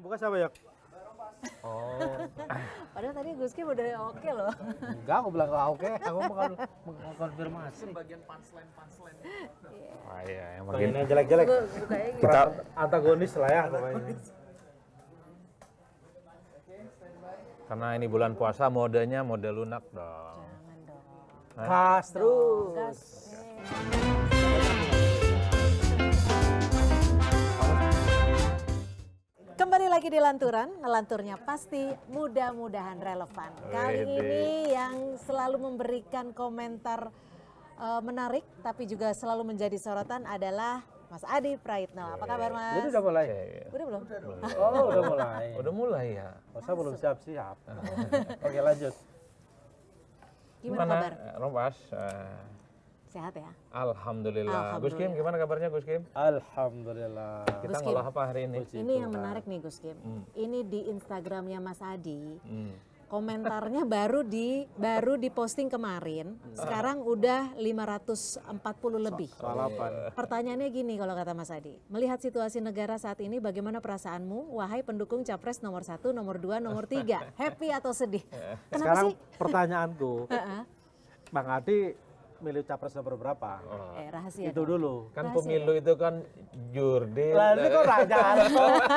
bukan siapa ya? Oh. Padahal tadi Gus Kim udah oke loh. Enggak, aku bilang nggak oke. Aku mengkonfirmasi. Bagian punchline. Wah iya, yang Ini makin yang jelek-jelek. Bukanya gitu. kita Antagonis lah ya pokoknya. karena ini bulan puasa modenya mode lunak dong. Jangan dong. Gas terus. Gas. Kembali lagi di Lanturan, ngelanturnya pasti mudah-mudahan relevan. Kali Wede. ini yang selalu memberikan komentar menarik tapi juga selalu menjadi sorotan adalah Mas Adi Praitno. Apa kabar Mas? Jadi udah mulai. Udah belum? Oh, udah mulai. Udah mulai ya. Masa belum siap-siap. Oke, lanjut. Gimana kabar? Rompas? Sehat ya? Alhamdulillah. Gus Kim, gimana kabarnya Gus Kim? Alhamdulillah. Kita Gus Kim. ngolah apa hari ini? Ini yang menarik nih Gus Kim. Ini di Instagramnya Mas Adi. Hmm. Komentarnya baru diposting kemarin. Sekarang udah 540 lebih. Soal apa? Pertanyaannya gini kalau kata Mas Adi. Melihat situasi negara saat ini bagaimana perasaanmu wahai pendukung capres nomor 1, nomor 2, nomor 3? Happy atau sedih? Kenapa Sekarang sih? pertanyaanku, Bang Adi milih capres nomor berapa? Rahasia. Itu dulu. Kan Rahasia. pemilu itu kan jurdil. Lah ini kok nanya?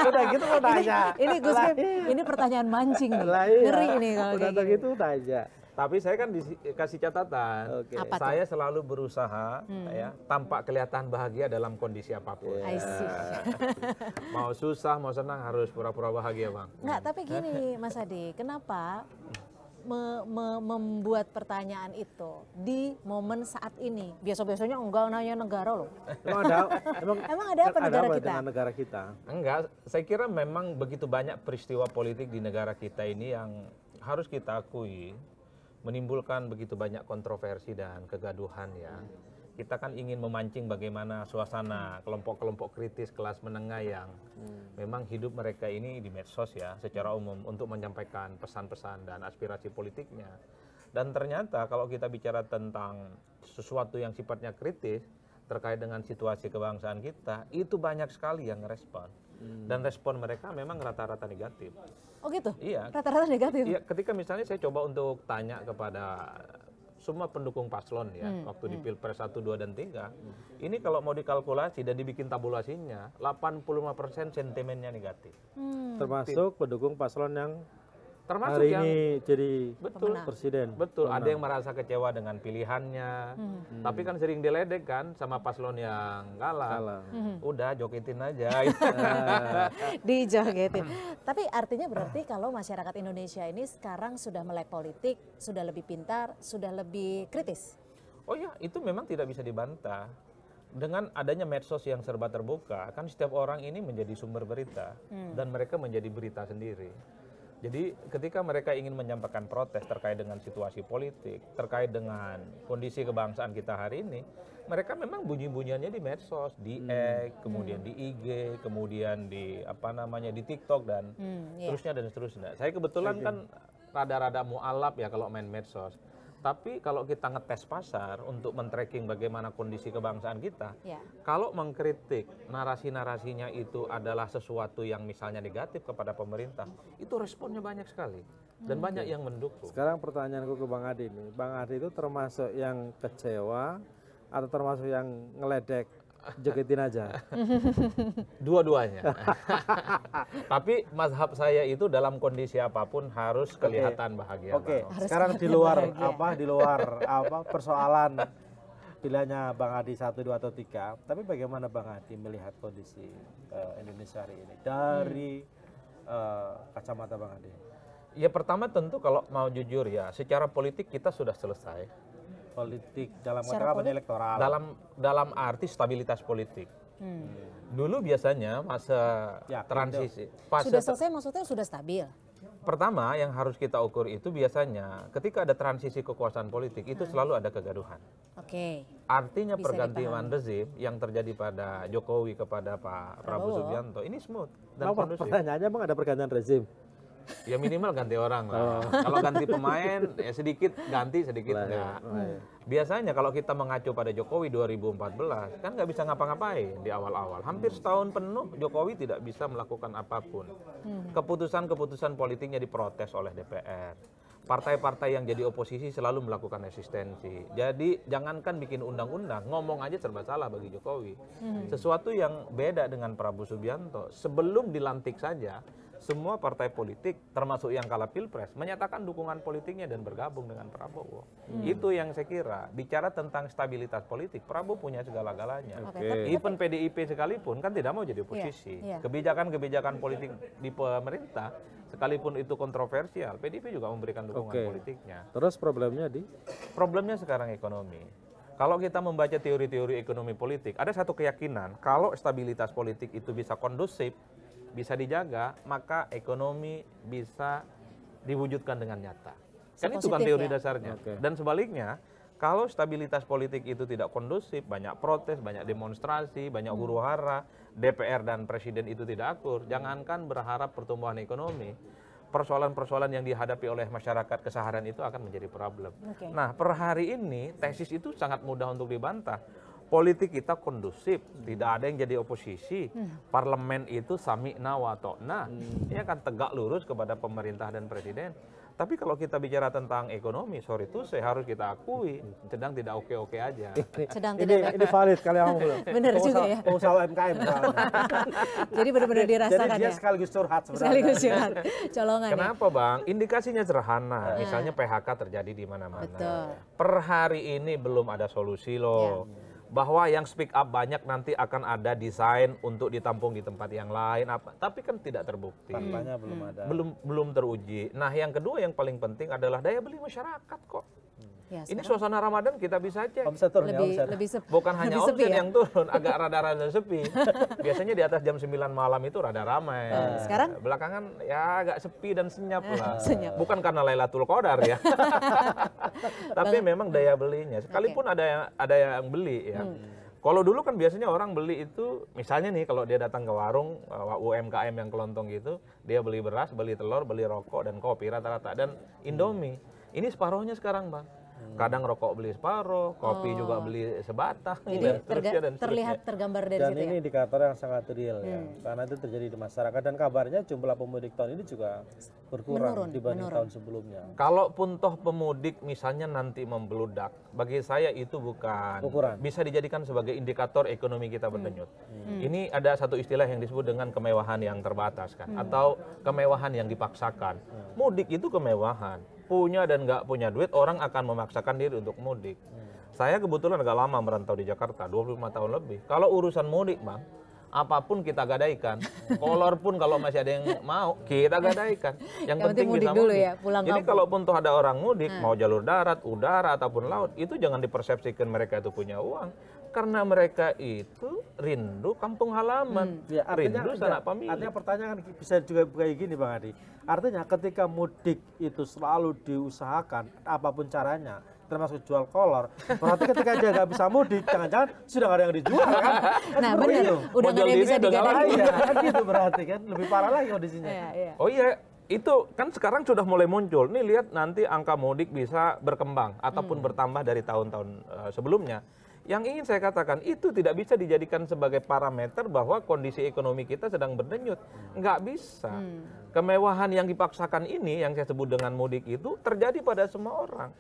Udah gitu kok nanya. Ini Gus Kim, ini pertanyaan mancing nih. Lah iya. Ngeri ini kalau Udah kayak gitu nanya. Tapi saya kan dikasih catatan. Oke. Apa tuh? Saya selalu berusaha ya tampak kelihatan bahagia dalam kondisi apapun. I see. Mau susah, mau senang harus pura-pura bahagia, Bang. Enggak, tapi gini Mas Adi, kenapa membuat pertanyaan itu di momen saat ini? Biasa-biasanya enggak nanya negara loh. Emang ada apa negara kita? Dengan negara kita? Enggak, saya kira memang begitu banyak peristiwa politik di negara kita ini yang harus kita akui menimbulkan begitu banyak kontroversi dan kegaduhan ya. Kita kan ingin memancing bagaimana suasana kelompok-kelompok kritis kelas menengah yang memang hidup mereka ini di medsos ya secara umum untuk menyampaikan pesan-pesan dan aspirasi politiknya. Dan ternyata kalau kita bicara tentang sesuatu yang sifatnya kritis terkait dengan situasi kebangsaan kita, itu banyak sekali yang ngerespon. Dan respon mereka memang rata-rata negatif. Oh gitu? Iya. Rata-rata negatif? Iya, ketika misalnya saya coba untuk tanya kepada semua pendukung paslon ya, waktu di Pilpres 1, 2, dan 3, ini kalau mau dikalkulasi dan dibikin tabulasinya, 85% sentimennya negatif. Termasuk pendukung paslon yang Termasuk hari yang ini jadi betul, presiden. betul. Ada yang merasa kecewa dengan pilihannya, tapi kan sering diledek kan sama paslon yang kalah. Udah jogetin aja. Dijogetin. Tapi artinya berarti kalau masyarakat Indonesia ini sekarang sudah melek politik, sudah lebih pintar, sudah lebih kritis. Oh ya, itu memang tidak bisa dibantah. Dengan adanya medsos yang serba terbuka, kan setiap orang ini menjadi sumber berita dan mereka menjadi berita sendiri. Jadi ketika mereka ingin menyampaikan protes terkait dengan situasi politik, terkait dengan kondisi kebangsaan kita hari ini, mereka memang bunyi-bunyiannya di medsos, di X, kemudian di IG, kemudian di di TikTok dan seterusnya dan seterusnya. Saya kebetulan kan rada-rada mualaf ya kalau main medsos. Tapi kalau kita ngetes pasar untuk men-tracking bagaimana kondisi kebangsaan kita, kalau mengkritik narasi-narasinya itu adalah sesuatu yang misalnya negatif kepada pemerintah, itu responnya banyak sekali dan banyak yang mendukung. Sekarang pertanyaanku ke Bang Adi nih, Bang Adi itu termasuk yang kecewa atau termasuk yang ngeledek jogetin aja? Dua-duanya. Tapi mazhab saya itu dalam kondisi apapun harus kelihatan bahagia. Oke, Bang. sekarang di luar persoalan pilihannya Bang Adi 1, 2, atau 3. Tapi bagaimana Bang Adi melihat kondisi Indonesia hari ini dari kacamata Bang Adi? Ya pertama tentu kalau mau jujur ya, secara politik kita sudah selesai. Politik dalam konteks elektoral. Dalam arti stabilitas politik. Dulu biasanya masa transisi. Sudah selesai maksudnya sudah stabil? Pertama yang harus kita ukur itu biasanya ketika ada transisi kekuasaan politik itu selalu ada kegaduhan. Oke. Artinya Bisa pergantian rezim yang terjadi pada Jokowi kepada Pak Prabowo Subianto ini smooth dan kondusif. Pertanyaannya Bang ada pergantian rezim? Ya minimal ganti orang lah. Kalau ganti pemain ya sedikit ganti, sedikit enggak. Biasanya kalau kita mengacu pada Jokowi 2014 kan nggak bisa ngapa-ngapain di awal-awal. Hampir setahun penuh Jokowi tidak bisa melakukan apapun. Keputusan-keputusan politiknya diprotes oleh DPR. Partai-partai yang jadi oposisi selalu melakukan resistensi. Jadi jangankan bikin undang-undang, ngomong aja serba salah bagi Jokowi. Sesuatu yang beda dengan Prabowo Subianto. Sebelum dilantik saja, semua partai politik, termasuk yang kalah Pilpres, menyatakan dukungan politiknya dan bergabung dengan Prabowo. Itu yang saya kira. Bicara tentang stabilitas politik, Prabowo punya segala-galanya. Even PDIP sekalipun kan tidak mau jadi oposisi. Kebijakan-kebijakan politik di pemerintah, sekalipun itu kontroversial, PDIP juga memberikan dukungan politiknya. Terus problemnya Problemnya sekarang ekonomi. Kalau kita membaca teori-teori ekonomi politik, ada satu keyakinan, kalau stabilitas politik itu bisa kondusif, bisa dijaga, maka ekonomi bisa diwujudkan dengan nyata. Kan itu kan teori dasarnya. Dan sebaliknya, kalau stabilitas politik itu tidak kondusif, banyak protes, banyak demonstrasi, banyak huru-hara, DPR dan Presiden itu tidak akur, jangankan berharap pertumbuhan ekonomi, persoalan-persoalan yang dihadapi oleh masyarakat keseharian itu akan menjadi problem. Nah, per hari ini tesis itu sangat mudah untuk dibantah. Politik kita kondusif, tidak ada yang jadi oposisi, parlemen itu sami'na wa ta'na, ini akan tegak lurus kepada pemerintah dan presiden. Tapi kalau kita bicara tentang ekonomi, sorry itu saya harus kita akui, sedang tidak oke-oke aja. Ini valid kali kamu. Benar juga ya. Pengusaha UMKM. Jadi benar-benar dirasakan Jadi dia ya. sekaligus curhat sebenarnya. Sekaligus curhat. Colongan ya. Kenapa Bang? Indikasinya sederhana, misalnya PHK terjadi di mana-mana. Per hari ini belum ada solusi loh. Bahwa yang speak up banyak nanti akan ada desain untuk ditampung di tempat yang lain apa, tapi kan tidak terbukti. Faktanya belum ada. Belum teruji. Nah, yang kedua yang paling penting adalah daya beli masyarakat kok. Ya, ini suasana Ramadan kita bisa cek. Omset turun, lebih sepi. Bukan hanya omset ya? yang turun, agak rada-rada sepi. Biasanya di atas jam 9 malam itu rada ramai. Sekarang? Belakangan ya agak sepi dan senyap lah. Senyap. Bukan karena Lailatul Qadar ya. Tapi memang daya belinya. Sekalipun ada yang beli ya. Kalau dulu kan biasanya orang beli itu, misalnya nih kalau dia datang ke warung UMKM yang kelontong gitu, dia beli beras, beli telur, beli rokok dan kopi rata-rata dan Indomie. Ini separohnya sekarang Bang. Kadang rokok beli separuh, kopi juga beli sebatang. Jadi terlihat tergambar dari dan situ ini ya? indikator yang sangat real ya. Karena itu terjadi di masyarakat dan kabarnya jumlah pemudik tahun ini juga berkurang dibanding tahun sebelumnya. Kalaupun toh pemudik misalnya nanti membeludak, bagi saya itu bukan ukuran. Bisa dijadikan sebagai indikator ekonomi kita berdenyut. Ini ada satu istilah yang disebut dengan kemewahan yang terbatas kan, atau kemewahan yang dipaksakan. Mudik itu kemewahan. Punya dan nggak punya duit, orang akan memaksakan diri untuk mudik. Saya kebetulan agak lama merantau di Jakarta, 25 tahun lebih. Kalau urusan mudik Bang, apapun kita gadaikan. Kolor pun kalau masih ada yang mau, kita gadaikan. Yang penting bisa dulu mudik. ya, pulang Jadi kalaupun toh ada orang mudik, mau jalur darat, udara, ataupun laut, itu jangan dipersepsikan mereka itu punya uang. Karena mereka itu rindu kampung halaman, Ya, rindu sanak pamili. Artinya pertanyaan bisa juga kayak gini Bang Adi. Artinya ketika mudik itu selalu diusahakan apapun caranya, termasuk jual kolor, berarti ketika dia nggak bisa mudik, jangan-jangan sudah nggak ada yang dijual kan? Nah benar, udah nggak ada yang bisa digadai. Iya kan gitu berarti kan, lebih parah lagi kondisinya. Oh iya, itu kan sekarang sudah mulai muncul. Nih lihat nanti angka mudik bisa berkembang ataupun bertambah dari tahun-tahun sebelumnya. Yang ingin saya katakan itu tidak bisa dijadikan sebagai parameter bahwa kondisi ekonomi kita sedang berdenyut. Nggak bisa. Kemewahan yang dipaksakan ini yang saya sebut dengan mudik itu terjadi pada semua orang.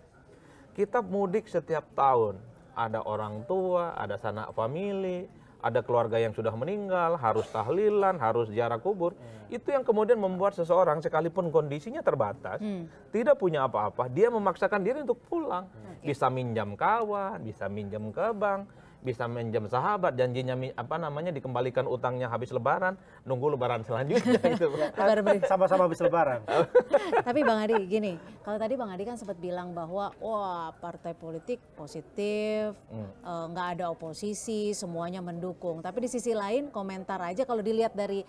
Kita mudik setiap tahun. Ada orang tua, ada sanak famili, ada keluarga yang sudah meninggal, harus tahlilan, harus ziarah kubur. Itu yang kemudian membuat seseorang sekalipun kondisinya terbatas, tidak punya apa-apa, dia memaksakan diri untuk pulang. Bisa minjam kawan, bisa minjam ke bank, bisa minjam sahabat, janjinya dikembalikan utangnya habis lebaran, nunggu lebaran selanjutnya gitu. Sama-sama habis lebaran. Tapi Bang Adi gini, kalau tadi Bang Adi kan sempat bilang bahwa wah partai politik positif, nggak ada oposisi, semuanya mendukung. Tapi di sisi lain komentar aja kalau dilihat dari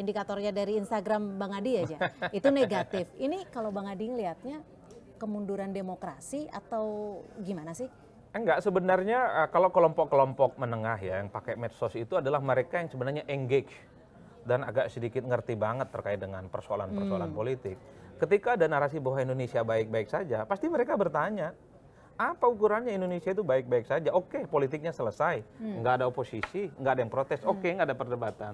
indikatornya dari Instagram Bang Adi aja, itu negatif. Ini kalau Bang Adi ngelihatnya kemunduran demokrasi atau gimana sih? Enggak, sebenarnya kalau kelompok-kelompok menengah ya yang pakai medsos itu adalah mereka yang sebenarnya engage. dan agak sedikit ngerti banget terkait dengan persoalan-persoalan politik. Ketika ada narasi bahwa Indonesia baik-baik saja, pasti mereka bertanya, apa ukurannya Indonesia itu baik-baik saja? Oke, politiknya selesai, nggak ada oposisi, nggak ada yang protes, oke, nggak ada perdebatan.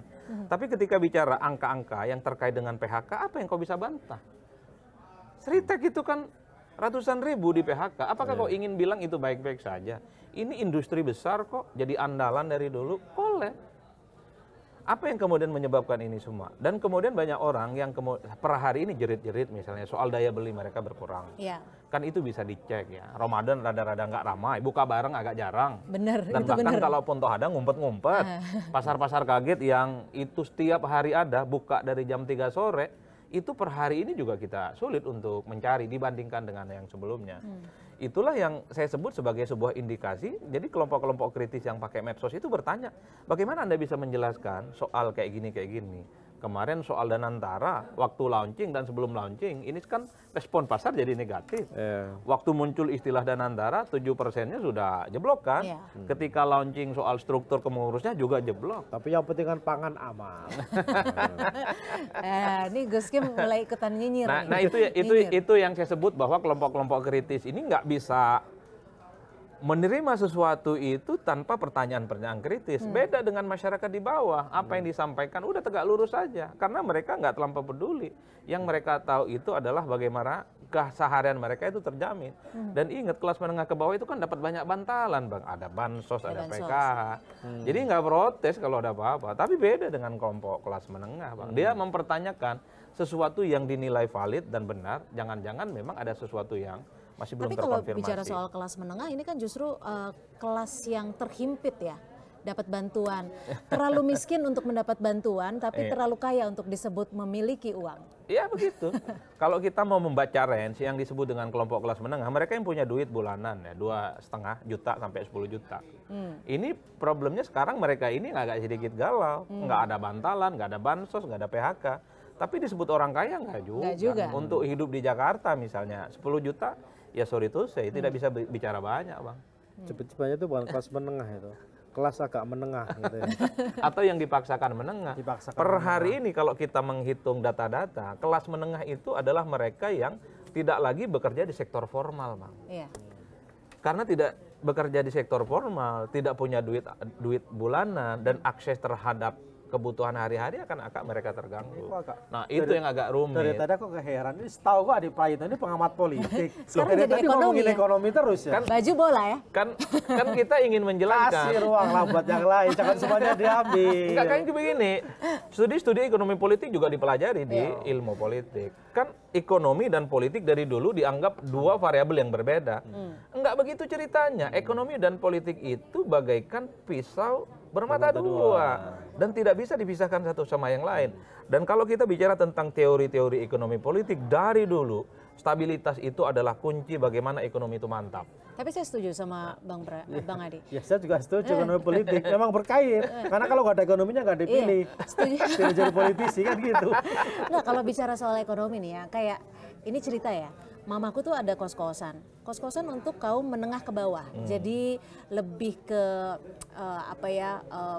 Tapi ketika bicara angka-angka yang terkait dengan PHK, apa yang kau bisa bantah? Seritek itu kan ratusan ribu di PHK, apakah kau ingin bilang itu baik-baik saja? Ini industri besar kok, jadi andalan dari dulu, boleh. Apa yang kemudian menyebabkan ini semua? Dan kemudian banyak orang yang per hari ini jerit-jerit misalnya soal daya beli mereka berkurang. Ya. Kan itu bisa dicek ya. Ramadan rada-rada nggak ramai, buka bareng agak jarang. Bener, Dan itu bahkan bener. kalaupun toh ada ngumpet-ngumpet. Pasar-pasar kaget yang itu setiap hari ada, buka dari jam 3 sore, itu per hari ini juga kita sulit untuk mencari dibandingkan dengan yang sebelumnya. Itulah yang saya sebut sebagai sebuah indikasi. Jadi kelompok-kelompok kritis yang pakai medsos itu bertanya, bagaimana Anda bisa menjelaskan soal kayak gini. Kemarin soal Danantara, waktu launching dan sebelum launching, ini kan respon pasar jadi negatif. Waktu muncul istilah Danantara, 7%-nya sudah jeblok kan. Ketika launching soal struktur pengurusnya juga jeblok. Tapi yang penting kan pangan aman. Ini Gus Kim mulai ikutan nyinyir. Nah itu yang saya sebut bahwa kelompok-kelompok kritis ini nggak bisa menerima sesuatu itu tanpa pertanyaan-pertanyaan kritis. Beda dengan masyarakat di bawah. Apa yang disampaikan udah tegak lurus saja. Karena mereka nggak terlampau peduli. Yang mereka tahu itu adalah bagaimana keseharian mereka itu terjamin. Dan ingat kelas menengah ke bawah itu kan dapat banyak bantalan, Bang. Ada bansos, ada PKH. Jadi nggak protes kalau ada apa-apa. Tapi beda dengan kelompok kelas menengah, Bang. Dia mempertanyakan sesuatu yang dinilai valid dan benar. Jangan-jangan memang ada sesuatu yang masih belum terkonfirmasi. Tapi kalau bicara soal kelas menengah, ini kan justru kelas yang terhimpit ya, dapat bantuan. Terlalu miskin untuk mendapat bantuan, tapi terlalu kaya untuk disebut memiliki uang. Iya begitu. Kalau kita mau membaca range yang disebut dengan kelompok kelas menengah, mereka yang punya duit bulanan ya, 2,5 juta sampai 10 juta. Ini problemnya sekarang mereka ini agak sedikit galau. Nggak ada bantalan, nggak ada bansos, nggak ada PHK. Tapi disebut orang kaya nggak juga. Untuk hidup di Jakarta misalnya 10 juta, ya sorry tuh saya tidak bisa bicara banyak, Bang. Cepet-cepetnya itu bukan kelas menengah itu. Kelas agak menengah gitu ya. Atau yang dipaksakan menengah. Per hari ini kalau kita menghitung data-data, kelas menengah itu adalah mereka yang tidak lagi bekerja di sektor formal, Bang. Iya. Karena tidak bekerja di sektor formal, tidak punya duit bulanan dan akses terhadap kebutuhan hari-hari akan mereka terganggu. Nah itu yang agak rumit. Dari tadi aku keheran, ini setahu kok Adi Prayitno ini pengamat politik. Sekarang jadi tadi ekonomi ngomongin ya? ekonomi terus ya. Kan, Baju bola ya? Kan kita ingin menjelaskan. Kasih ruang lah buat yang lain, jangan semuanya diambil. Enggak, kan begini, studi-studi ekonomi politik juga dipelajari di ilmu politik. Kan ekonomi dan politik dari dulu dianggap dua variabel yang berbeda. Enggak begitu ceritanya. Ekonomi dan politik itu bagaikan pisau bermata dua dan tidak bisa dipisahkan satu sama yang lain. Dan kalau kita bicara tentang teori-teori ekonomi politik dari dulu, stabilitas itu adalah kunci bagaimana ekonomi itu mantap. Tapi saya setuju sama Bang Adi. Ya saya juga setuju ekonomi politik, memang berkait. Karena kalau nggak ada ekonominya nggak dipilih. Setuju. Tidak jadi politisi kan gitu. Nggak, kalau bicara soal ekonomi nih ya, kayak ini cerita ya. Mamaku tuh ada kos-kosan untuk kaum menengah ke bawah. Jadi lebih ke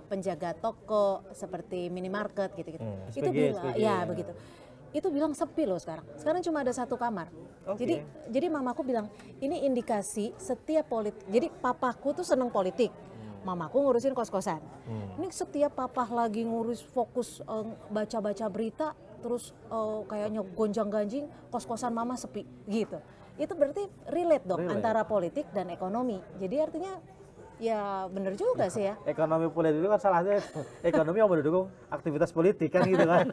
penjaga toko seperti minimarket gitu-gitu. Itu bilang, ya begitu. Itu bilang sepi loh sekarang. Sekarang cuma ada 1 kamar. Jadi mamaku bilang ini indikasi setiap politik. Jadi papaku tuh seneng politik. Mamaku ngurusin kos-kosan. Ini setiap papa lagi ngurus fokus baca-baca berita, terus kayaknya gonjang-ganjing, kos-kosan mama sepi gitu. Itu berarti relate dong antara politik dan ekonomi. Jadi artinya ya bener juga sih ya. Ekonomi politik itu kan salahnya ekonomi yang mendukung aktivitas politik kan gitu kan.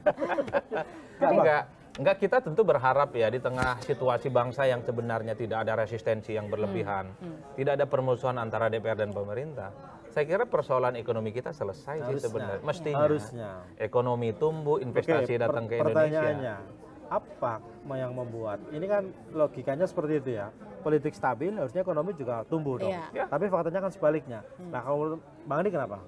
Enggak, kita tentu berharap ya di tengah situasi bangsa yang sebenarnya tidak ada resistensi yang berlebihan, tidak ada permusuhan antara DPR dan pemerintah. Saya kira persoalan ekonomi kita selesai sih sebenarnya. Mestinya. Harusnya. Ekonomi tumbuh, investasi datang ke Indonesia. Pertanyaannya, apa yang membuat? Ini kan logikanya seperti itu ya. Politik stabil, harusnya ekonomi juga tumbuh dong. Iya. Tapi faktanya kan sebaliknya. Nah, kalau Bang Andi kenapa?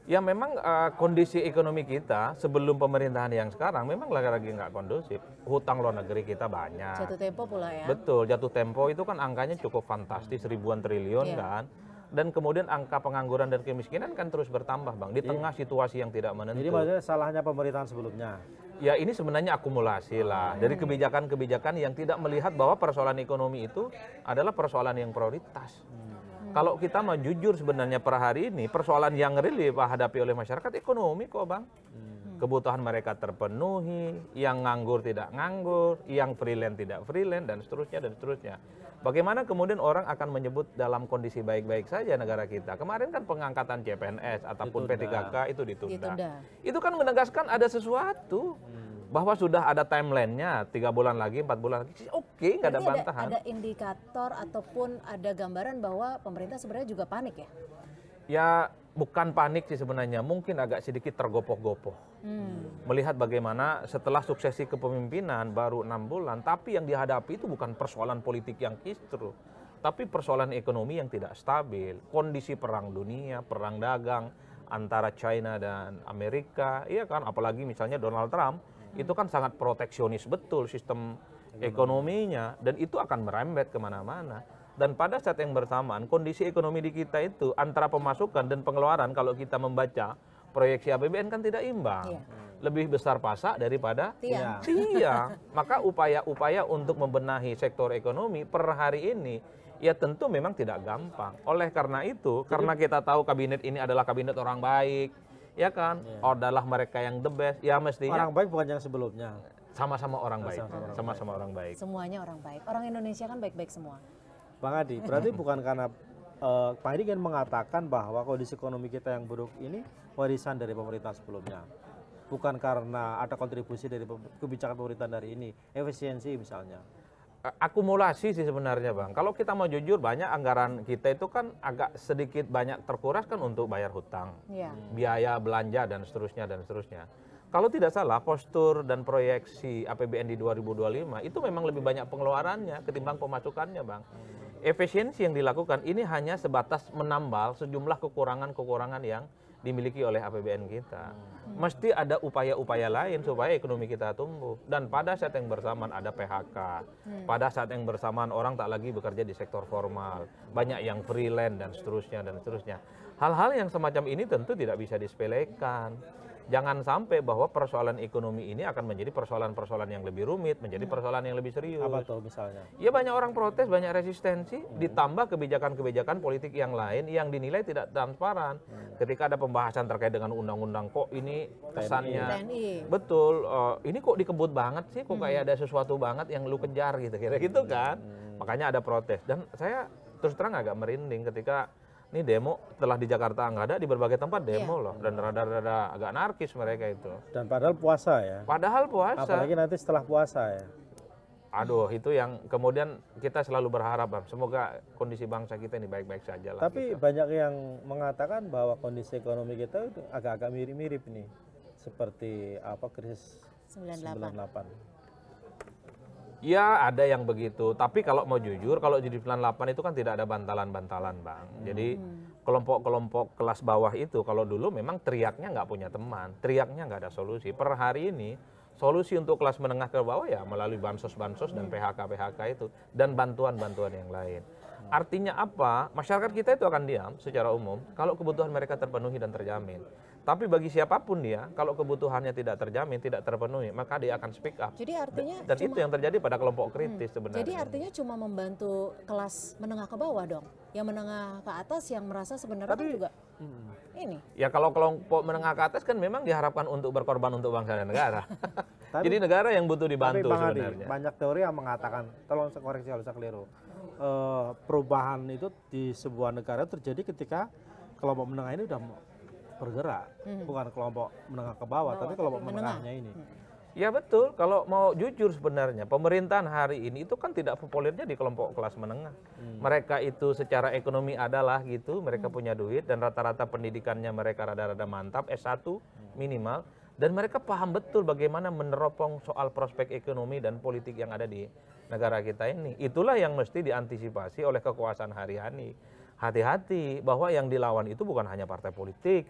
Ya memang kondisi ekonomi kita sebelum pemerintahan yang sekarang memang lagi nggak kondusif. Hutang luar negeri kita banyak. Jatuh tempo pula ya. Betul, jatuh tempo itu kan angkanya cukup fantastis, ribuan triliun kan. dan kemudian angka pengangguran dan kemiskinan kan terus bertambah, Bang, di tengah situasi yang tidak menentu. Jadi maksudnya salahnya pemerintahan sebelumnya. Ya ini sebenarnya akumulasi lah dari kebijakan-kebijakan yang tidak melihat bahwa persoalan ekonomi itu adalah persoalan yang prioritas. Kalau kita mau jujur sebenarnya per hari ini persoalan yang real dihadapi oleh masyarakat ekonomi kok, Bang. Kebutuhan mereka terpenuhi, yang nganggur tidak nganggur, yang freelance tidak freelance, dan seterusnya dan seterusnya. Bagaimana kemudian orang akan menyebut dalam kondisi baik-baik saja negara kita? Kemarin kan pengangkatan CPNS ataupun P3K itu ditunda. Itu kan menegaskan ada sesuatu. Bahwa sudah ada timeline-nya 3 bulan lagi, 4 bulan lagi, oke, nggak ada bantahan. Ada indikator ataupun ada gambaran bahwa pemerintah sebenarnya juga panik ya? Ya bukan panik sih sebenarnya, mungkin agak sedikit tergopoh-gopoh. Melihat bagaimana setelah suksesi kepemimpinan baru 6 bulan, tapi yang dihadapi itu bukan persoalan politik yang kisru, tapi persoalan ekonomi yang tidak stabil, kondisi perang dunia, perang dagang antara China dan Amerika, iya kan, apalagi misalnya Donald Trump, itu kan sangat proteksionis betul sistem ekonominya, dan itu akan merembet kemana-mana. Dan pada saat yang bersamaan, kondisi ekonomi di kita itu antara pemasukan dan pengeluaran, kalau kita membaca proyeksi APBN kan tidak imbang. Lebih besar pasak daripada tiang. Maka upaya-upaya untuk membenahi sektor ekonomi per hari ini, ya tentu memang tidak gampang. Oleh karena itu, karena kita tahu kabinet ini adalah kabinet orang baik, ya kan, adalah mereka yang the best, ya mestinya orang baik bukan yang sebelumnya. Sama-sama orang baik, sama-sama orang baik. Semuanya orang baik. Orang Indonesia kan baik-baik semua. Bang Adi, berarti bukan karena Pak Adi kan mengatakan bahwa kondisi ekonomi kita yang buruk ini warisan dari pemerintah sebelumnya. Bukan karena ada kontribusi dari kebijakan pemerintahan dari ini, efisiensi misalnya. Akumulasi sih sebenarnya, Bang. Kalau kita mau jujur, banyak anggaran kita itu kan agak sedikit banyak terkuras kan untuk bayar hutang, biaya belanja dan seterusnya dan seterusnya. Kalau tidak salah, postur dan proyeksi APBN di 2025 itu memang lebih banyak pengeluarannya ketimbang pemasukannya, Bang. Efisiensi yang dilakukan ini hanya sebatas menambal sejumlah kekurangan-kekurangan yang dimiliki oleh APBN kita. Mesti ada upaya-upaya lain supaya ekonomi kita tumbuh. Dan pada saat yang bersamaan ada PHK. Pada saat yang bersamaan orang tak lagi bekerja di sektor formal. Banyak yang freelance dan seterusnya dan seterusnya. Hal-hal yang semacam ini tentu tidak bisa disepelekan. Jangan sampai bahwa persoalan ekonomi ini akan menjadi persoalan-persoalan yang lebih rumit, menjadi persoalan yang lebih serius. Apa tuh misalnya? Ya banyak orang protes, banyak resistensi, ditambah kebijakan-kebijakan politik yang lain yang dinilai tidak transparan. Ketika ada pembahasan terkait dengan undang-undang, kok ini kesannya, betul, ini kok dikebut banget sih, kok kayak ada sesuatu banget yang lu kejar gitu, kira gitu kan. Makanya ada protes. Dan saya terus terang agak merinding ketika ini demo telah di Jakarta nggak ada, di berbagai tempat demo loh, dan rada-rada agak anarkis mereka itu. Dan padahal puasa ya. Padahal puasa. Apalagi nanti setelah puasa ya. Aduh, itu yang kemudian kita selalu berharap, Bang, semoga kondisi bangsa kita ini baik-baik saja lah. Tapi banyak yang mengatakan bahwa kondisi ekonomi kita itu agak-agak mirip-mirip nih, seperti apa krisis 98. Ya ada yang begitu, tapi kalau mau jujur, kalau di 98 itu kan tidak ada bantalan-bantalan, Bang. Jadi kelompok-kelompok kelas bawah itu kalau dulu memang teriaknya nggak punya teman, teriaknya nggak ada solusi. Per hari ini solusi untuk kelas menengah ke bawah ya melalui bansos-bansos dan PHK-PHK itu dan bantuan-bantuan yang lain. Artinya apa? Masyarakat kita itu akan diam secara umum kalau kebutuhan mereka terpenuhi dan terjamin. Tapi bagi siapapun dia, kalau kebutuhannya tidak terjamin, tidak terpenuhi, maka dia akan speak up. Jadi artinya dan itu yang terjadi pada kelompok kritis sebenarnya. Jadi artinya cuma membantu kelas menengah ke bawah dong. Yang menengah ke atas yang merasa sebenarnya kan juga ini. Ya kalau kelompok menengah ke atas kan memang diharapkan untuk berkorban untuk bangsa dan negara. Jadi negara yang butuh dibantu sebenarnya. Banyak teori yang mengatakan, tolong koreksi kalau saya keliru, perubahan itu di sebuah negara terjadi ketika kelompok menengah ini udah bergerak, bukan kelompok menengah ke bawah, tapi kelompok menengahnya ini. Ya betul, kalau mau jujur sebenarnya pemerintahan hari ini itu kan tidak populernya di kelompok kelas menengah. Mereka itu secara ekonomi adalah gitu, mereka punya duit dan rata-rata pendidikannya mereka rada-rada mantap, S1 minimal, dan mereka paham betul bagaimana meneropong soal prospek ekonomi dan politik yang ada di negara kita ini. Itulah yang mesti diantisipasi oleh kekuasaan hari-hari. Hati-hati bahwa yang dilawan itu bukan hanya partai politik.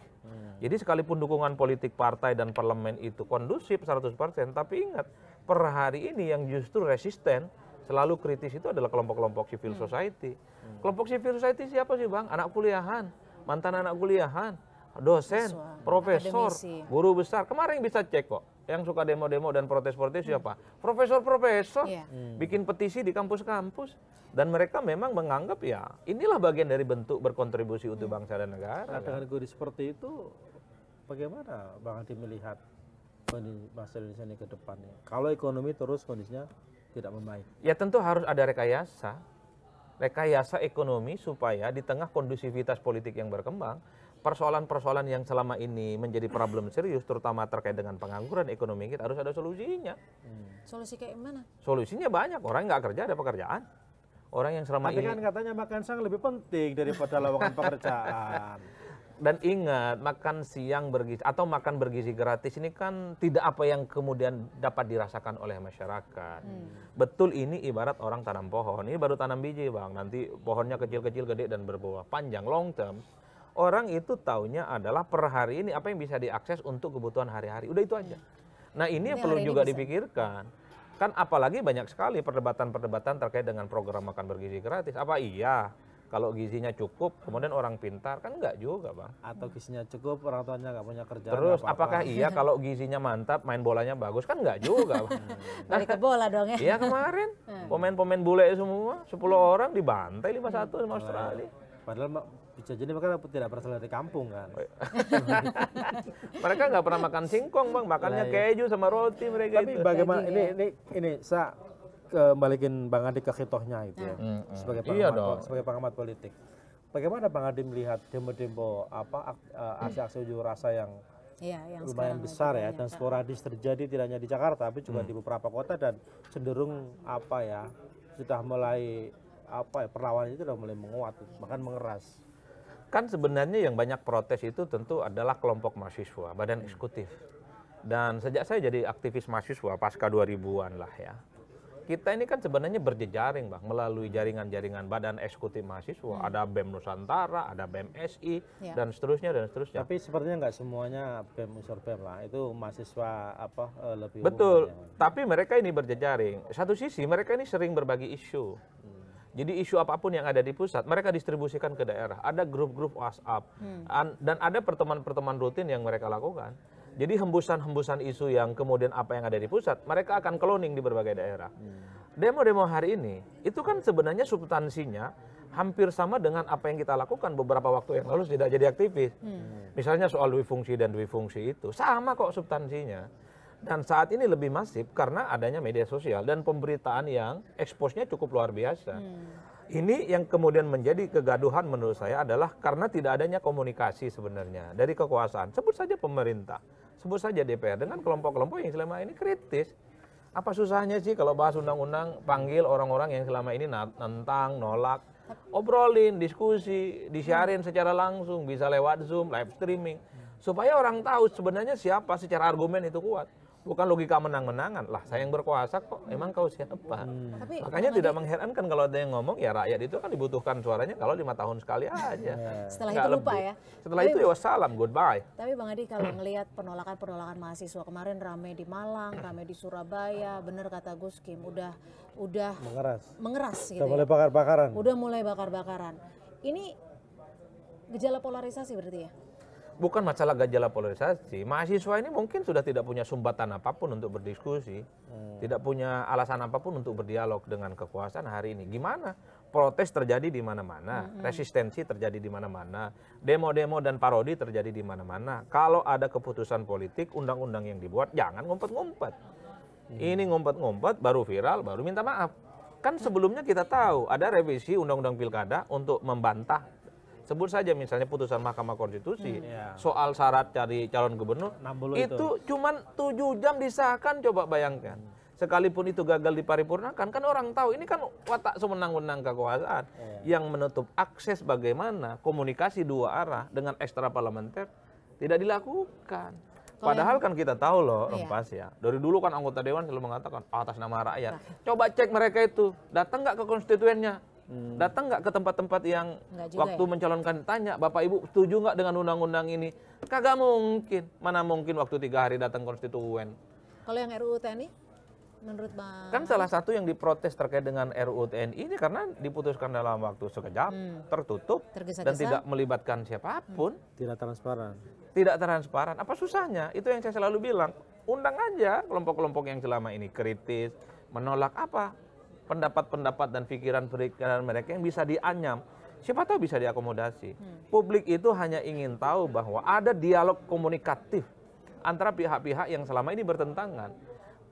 Jadi sekalipun dukungan politik partai dan parlemen itu kondusif 100%, tapi ingat per hari ini yang justru resisten selalu kritis itu adalah kelompok-kelompok civil society. Kelompok civil society siapa sih Bang? Anak kuliahan, mantan anak kuliahan, dosen, profesor, akademisi. guru besar. Kemarin bisa cek kok, yang suka demo-demo dan protes-protes siapa? Profesor-profesor, bikin petisi di kampus-kampus. Dan mereka memang menganggap ya inilah bagian dari bentuk berkontribusi untuk bangsa dan negara. Nah, dengan kondisi seperti itu, bagaimana Bang Adi melihat kondisi bangsa Indonesia ini ke depannya? Kalau ekonomi terus kondisinya tidak membaik. Ya tentu harus ada rekayasa ekonomi supaya di tengah kondusivitas politik yang berkembang, persoalan-persoalan yang selama ini menjadi problem serius, terutama terkait dengan pengangguran ekonomi kita harus ada solusinya. Solusi kayak mana? Solusinya banyak, orang nggak kerja ada pekerjaan. Orang yang selama Tapi ini kan katanya makan siang lebih penting daripada lowongan pekerjaan. dan ingat makan siang bergizi atau makan bergizi gratis ini kan tidak apa yang kemudian dapat dirasakan oleh masyarakat. Betul ini ibarat orang tanam pohon, ini baru tanam biji Bang, nanti pohonnya kecil-kecil gede dan berbuah panjang long term. Orang itu taunya adalah per hari ini apa yang bisa diakses untuk kebutuhan hari-hari, udah itu aja. Nah ini yang perlu juga dipikirkan. Kan apalagi banyak sekali perdebatan-perdebatan terkait dengan program makan bergizi gratis. Apa iya kalau gizinya cukup, kemudian orang pintar? Kan enggak juga Bang. Atau gizinya cukup, orang tuanya nggak punya kerjaan. Terus nggak apa-apa. apakah iya kalau gizinya mantap, main bolanya bagus? Kan enggak juga Bang. Balik ke bola dong ya. Iya kemarin, pemain-pemain bule semua, 10 orang dibantai 5-1 sama Australia. Padahal bisa jadi mereka tidak berasal dari kampung kan. Mereka nggak pernah makan singkong Bang, makannya keju sama roti mereka Tapi itu. bagaimana ini saya kembalikin Bang Adi ke khitohnya itu ya. Sebagai pengamat politik. Bagaimana Bang Adi melihat demo-demo aksi-aksi unjuk rasa yang yang lumayan besar ya dan sporadis terjadi tidak hanya di Jakarta tapi juga di beberapa kota dan cenderung sudah mulai perlawanan itu sudah mulai menguat bahkan mengeras. Kan sebenarnya yang banyak protes itu tentu adalah kelompok mahasiswa, badan eksekutif. Dan sejak saya jadi aktivis mahasiswa pasca 2000-an lah ya. Kita ini kan sebenarnya berjejaring Bang, melalui jaringan-jaringan badan eksekutif mahasiswa. Ada BEM Nusantara, ada BEM SI, dan seterusnya dan seterusnya. Tapi sepertinya nggak semuanya BEM unsur BEM lah, itu mahasiswa lebih betul, tapi mereka ini berjejaring. Satu sisi mereka ini sering berbagi isu. Jadi isu apapun yang ada di pusat, mereka distribusikan ke daerah. Ada grup-grup WhatsApp, dan ada pertemuan-pertemuan rutin yang mereka lakukan. Jadi hembusan-hembusan isu yang kemudian apa yang ada di pusat, mereka akan cloning di berbagai daerah. Demo-demo hari ini, itu kan sebenarnya substansinya hampir sama dengan apa yang kita lakukan beberapa waktu yang lalu tidak jadi aktivis. Misalnya soal dwi-fungsi dan dwi-fungsi itu, sama kok substansinya. Dan saat ini lebih masif karena adanya media sosial dan pemberitaan yang expose-nya cukup luar biasa. Ini yang kemudian menjadi kegaduhan menurut saya adalah karena tidak adanya komunikasi sebenarnya dari kekuasaan. Sebut saja pemerintah, sebut saja DPR dengan kelompok-kelompok yang selama ini kritis. Apa susahnya sih kalau bahas undang-undang panggil orang-orang yang selama ini nentang, nolak, obrolin, diskusi, disiarin secara langsung, bisa lewat Zoom, live streaming. Supaya orang tahu sebenarnya siapa secara argumen itu kuat. Bukan logika menang-menangan. Lah saya yang berkuasa kok, emang kau siapa? Tapi makanya tidak mengherankan kalau ada yang ngomong, ya rakyat itu kan dibutuhkan suaranya kalau 5 tahun sekali aja. Setelah itu lupa ya. Setelah itu ya wassalam, goodbye. Tapi Bang Adi kalau ngelihat penolakan mahasiswa kemarin rame di Malang, rame di Surabaya, bener kata Gus Kim, udah mengeras gitu. Udah mulai bakar-bakaran. Udah mulai bakar-bakaran. Ini gejala polarisasi berarti ya? Bukan masalah gejala polarisasi, mahasiswa ini mungkin sudah tidak punya sumbatan apapun untuk berdiskusi, tidak punya alasan apapun untuk berdialog dengan kekuasaan hari ini. Gimana? Protes terjadi di mana-mana, resistensi terjadi di mana-mana, demo-demo dan parodi terjadi di mana-mana. Kalau ada keputusan politik, undang-undang yang dibuat, jangan ngumpet-ngumpet. Ini ngumpet-ngumpet, baru viral, baru minta maaf. Kan sebelumnya kita tahu ada revisi undang-undang pilkada untuk membantah. Sebut saja misalnya putusan Mahkamah Konstitusi soal syarat cari calon gubernur, itu cuman 7 jam disahkan, coba bayangkan. Sekalipun itu gagal diparipurnakan, kan orang tahu ini kan watak sewenang-wenang kekuasaan yang menutup akses bagaimana komunikasi dua arah dengan ekstra parlementer tidak dilakukan. Padahal kan kita tahu loh, Rempas ya, dari dulu kan anggota dewan selalu mengatakan atas nama rakyat. Coba cek mereka itu, datang nggak ke konstituennya? Datang nggak ke tempat-tempat yang waktu mencalonkan tanya, Bapak Ibu setuju nggak dengan undang-undang ini? Kagak mungkin. Mana mungkin waktu 3 hari datang konstituen. Kalau yang RUU TNI? menurut Bang? Kan salah satu yang diprotes terkait dengan RUU TNI ini karena diputuskan dalam waktu sekejap, tertutup, Tergesa-gesa. dan tidak melibatkan siapapun. Tidak transparan. Tidak transparan. Apa susahnya? Itu yang saya selalu bilang. Undang aja kelompok-kelompok yang selama ini kritis, menolak apa? Pendapat-pendapat dan pikiran-pikiran mereka yang bisa dianyam. Siapa tahu bisa diakomodasi. Publik itu hanya ingin tahu bahwa ada dialog komunikatif antara pihak-pihak yang selama ini bertentangan.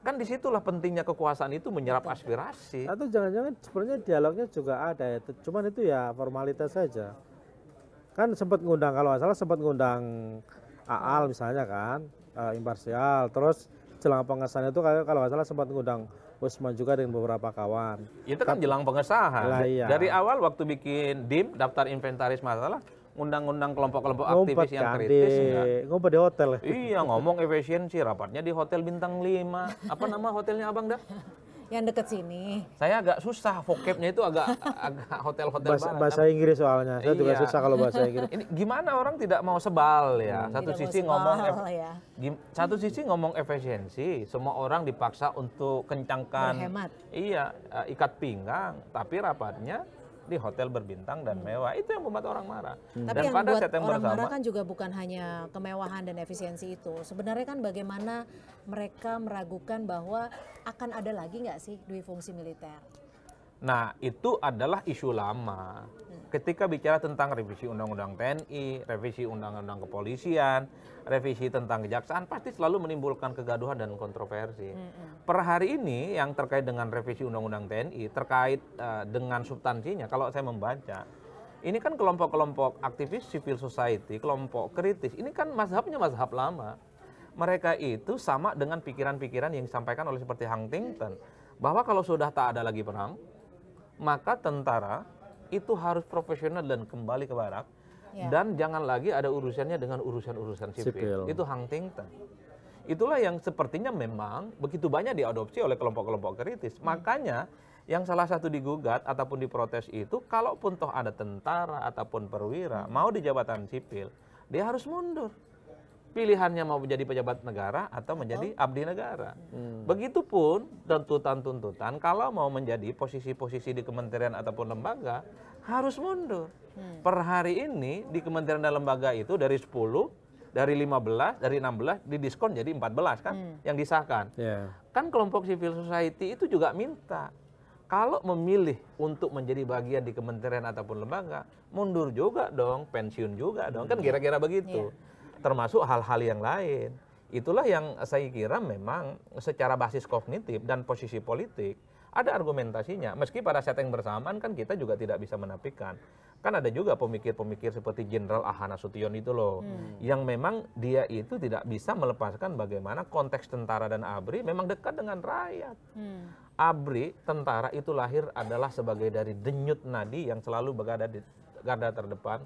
Kan disitulah pentingnya kekuasaan itu menyerap aspirasi. Atau jangan-jangan sebenarnya dialognya juga ada ya, cuman itu ya formalitas saja. Kan sempat ngundang, kalau nggak salah sempat ngundang Aal misalnya kan, imparsial. Terus jelang pengesahan itu kalau nggak salah sempat ngundang Usman juga dengan beberapa kawan. Itu kan jelang pengesahan. Lah, iya. Dari awal waktu bikin DIM, daftar inventaris masalah, undang-undang kelompok-kelompok aktivis yang kritis. Ngumpet di hotel. Iya, ngomong efisiensi, rapatnya di hotel bintang 5. Apa nama hotelnya Abang dah? Yang deket sini. Saya agak susah, vocabnya itu agak hotel-hotel banget. Bahasa Inggris soalnya, saya juga Iya. susah kalau bahasa Inggris. Ini gimana orang tidak mau sebal ya? Satu sisi ngomong efisiensi, semua orang dipaksa untuk kencangkan. Berhemat. Iya, ikat pinggang, tapi rapatnya di hotel berbintang dan mewah. Itu yang membuat orang marah. Tapi Dan yang pada buat saat yang orang bersama, marah kan juga bukan hanya kemewahan dan efisiensi itu. Sebenarnya kan bagaimana mereka meragukan bahwa akan ada lagi nggak sih dui fungsi militer? nah itu adalah isu lama. Ketika bicara tentang revisi Undang-Undang TNI, revisi Undang-Undang Kepolisian, revisi tentang kejaksaan, pasti selalu menimbulkan kegaduhan dan kontroversi. Per hari ini yang terkait dengan revisi Undang-Undang TNI, terkait dengan substansinya, kalau saya membaca, ini kan kelompok-kelompok aktivis civil society, kelompok kritis, ini kan mazhabnya mazhab lama. Mereka itu sama dengan pikiran-pikiran yang disampaikan oleh seperti Huntington, bahwa kalau sudah tak ada lagi perang, maka tentara itu harus profesional dan kembali ke barak, dan jangan lagi ada urusannya dengan urusan-urusan sipil. Itu Huntington. Itulah yang sepertinya memang begitu banyak diadopsi oleh kelompok-kelompok kritis. Makanya yang salah satu digugat ataupun diprotes itu, kalaupun toh ada tentara ataupun perwira mau di jabatan sipil, dia harus mundur. Pilihannya mau menjadi pejabat negara atau menjadi abdi negara. Begitupun tuntutan-tuntutan kalau mau menjadi posisi-posisi di kementerian ataupun lembaga harus mundur. Per hari ini di kementerian dan lembaga itu dari 10, dari 15, dari 16 didiskon jadi 14 kan yang disahkan. Kan kelompok civil society itu juga minta kalau memilih untuk menjadi bagian di kementerian ataupun lembaga, mundur juga dong, pensiun juga dong, kan kira-kira begitu. Termasuk hal-hal yang lain. Itulah yang saya kira memang secara basis kognitif dan posisi politik ada argumentasinya. Meski pada saat yang bersamaan kan kita juga tidak bisa menafikan. Kan ada juga pemikir-pemikir seperti Jenderal Ahana Sution itu loh. Yang memang dia itu tidak bisa melepaskan bagaimana konteks tentara dan ABRI memang dekat dengan rakyat. ABRI, tentara itu lahir adalah sebagai dari denyut nadi yang selalu berada di garda terdepan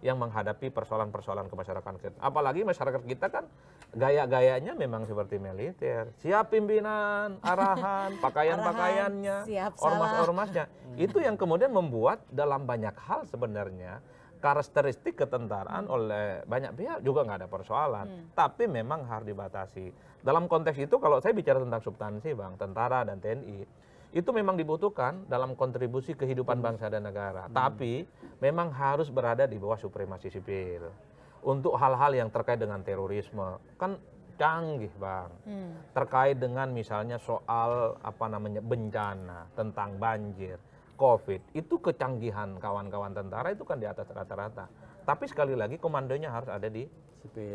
yang menghadapi persoalan-persoalan kemasyarakatan kita. Apalagi masyarakat kita kan gaya-gayanya memang seperti militer. Siap pimpinan, arahan, pakaian-pakaiannya, ormas-ormasnya. Itu yang kemudian membuat dalam banyak hal sebenarnya karakteristik ketentaraan oleh banyak pihak juga nggak ada persoalan. Tapi memang harus dibatasi. Dalam konteks itu kalau saya bicara tentang substansi Bang, tentara dan TNI, itu memang dibutuhkan dalam kontribusi kehidupan bangsa dan negara. Tapi memang harus berada di bawah supremasi sipil. Untuk hal-hal yang terkait dengan terorisme, kan canggih Bang. Terkait dengan misalnya soal bencana, tentang banjir, COVID, itu kecanggihan kawan-kawan tentara itu kan di atas rata-rata. Tapi sekali lagi komandonya harus ada di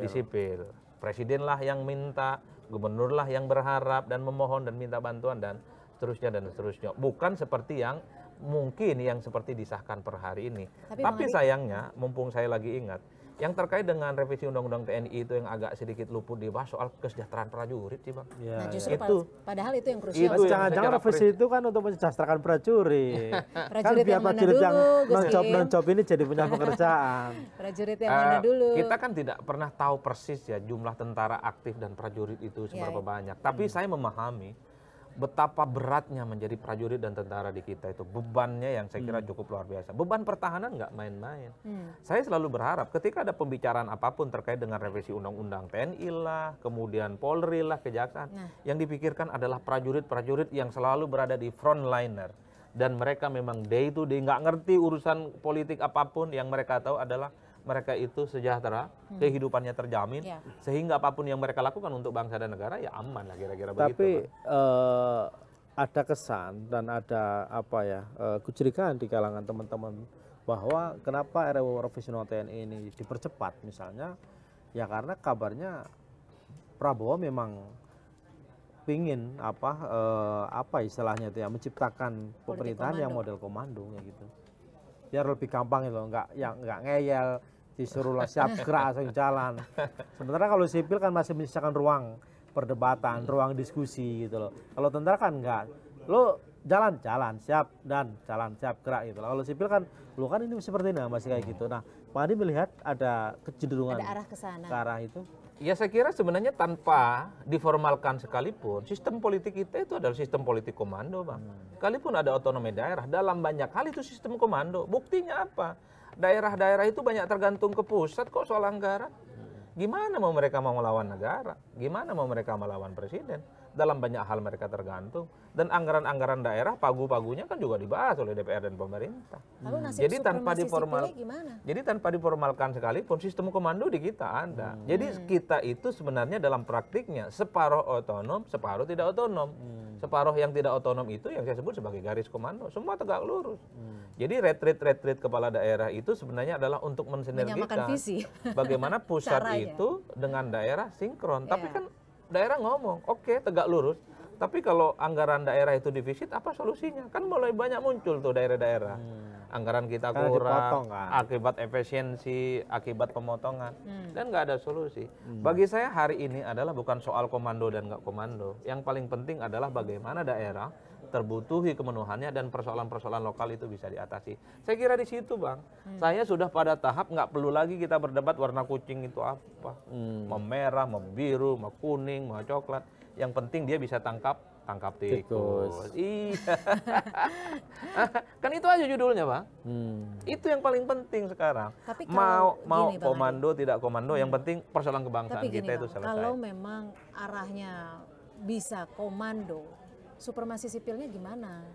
sipil. Presidenlah yang minta, gubernurlah yang berharap dan memohon dan minta bantuan dan seterusnya dan seterusnya. Bukan seperti yang mungkin yang seperti disahkan per hari ini. Tapi sayangnya, mumpung saya lagi ingat, yang terkait dengan revisi Undang-Undang TNI itu yang agak sedikit luput dibahas soal kesejahteraan prajurit sih Bang. Nah justru padahal itu yang krusial. Itu jangan-jangan revisi itu kan untuk mensejahterakan prajurit. Kan biar prajurit yang non-job ini jadi punya pekerjaan. Prajurit yang mana dulu? Kita kan tidak pernah tahu persis ya jumlah tentara aktif dan prajurit itu seberapa banyak. Tapi saya memahami betapa beratnya menjadi prajurit dan tentara di kita itu. Bebannya yang saya kira cukup luar biasa. Beban pertahanan nggak main-main. Saya selalu berharap ketika ada pembicaraan apapun terkait dengan revisi undang-undang TNI lah, kemudian Polri lah, Kejaksaan, yang dipikirkan adalah prajurit-prajurit yang selalu berada di frontliner. Dan mereka memang day to day, nggak ngerti urusan politik apapun, yang mereka tahu adalah mereka itu sejahtera, kehidupannya terjamin, sehingga apapun yang mereka lakukan untuk bangsa dan negara ya aman lah kira-kira begitu. Tapi ada kesan dan ada kecurigaan di kalangan teman-teman bahwa kenapa RUU Revisi Undang-Undang TNI ini dipercepat misalnya, ya karena kabarnya Prabowo memang pingin istilahnya itu ya, menciptakan pemerintahan yang model komando kayak gitu. Biar lebih gampang itu, nggak ngeyel, disuruh siap gerak langsung jalan. Sementara kalau sipil kan masih menyisakan ruang perdebatan, ruang diskusi gitu loh. Kalau tentara kan enggak. Lo jalan siap dan jalan siap gerak gitu loh. Kalau sipil kan lo kan ini seperti ini masih kayak gitu. Nah, Pak Adi melihat ada kecenderungan ada arah ke sana. Ke arah itu. Ya saya kira sebenarnya tanpa diformalkan sekalipun, sistem politik kita itu adalah sistem politik komando, Bang. Sekalipun ada otonomi daerah, dalam banyak hal itu sistem komando. Buktinya apa? Daerah-daerah itu banyak tergantung ke pusat kok soal anggaran. Gimana mau mereka mau melawan negara? Gimana mau mereka melawan presiden? Dalam banyak hal mereka tergantung. Dan anggaran-anggaran daerah, pagu-pagunya kan juga dibahas oleh DPR dan pemerintah. Lalu nasib Jadi tanpa diformalkan sekalipun, sistem komando di kita ada. Jadi kita itu sebenarnya dalam praktiknya separuh otonom, separuh tidak otonom. Separuh yang tidak otonom itu yang saya sebut sebagai garis komando. Semua tegak lurus. Jadi retreat kepala daerah itu sebenarnya adalah untuk mensinergikan bagaimana pusat itu dengan daerah sinkron. Tapi kan daerah ngomong, oke, tegak lurus. Tapi kalau anggaran daerah itu divisit, apa solusinya? Kan mulai banyak muncul tuh daerah-daerah. Anggaran kita kurang, akibat efisiensi, akibat pemotongan. Dan nggak ada solusi. Bagi saya hari ini adalah bukan soal komando dan nggak komando. Yang paling penting adalah bagaimana daerah terbutuhi kemenuhannya dan persoalan-persoalan lokal itu bisa diatasi. Saya kira di situ, Bang. Saya sudah pada tahap nggak perlu lagi kita berdebat warna kucing itu apa. Mau merah, mau biru, mau kuning, mau coklat. Yang penting dia bisa tangkap tikus. Iya. Kan itu aja judulnya, Bang. Itu yang paling penting sekarang. Tapi mau gini, komando tidak komando, yang penting persoalan kebangsaan kita itu selesai. Kalau memang arahnya bisa komando, supremasi sipilnya gimana?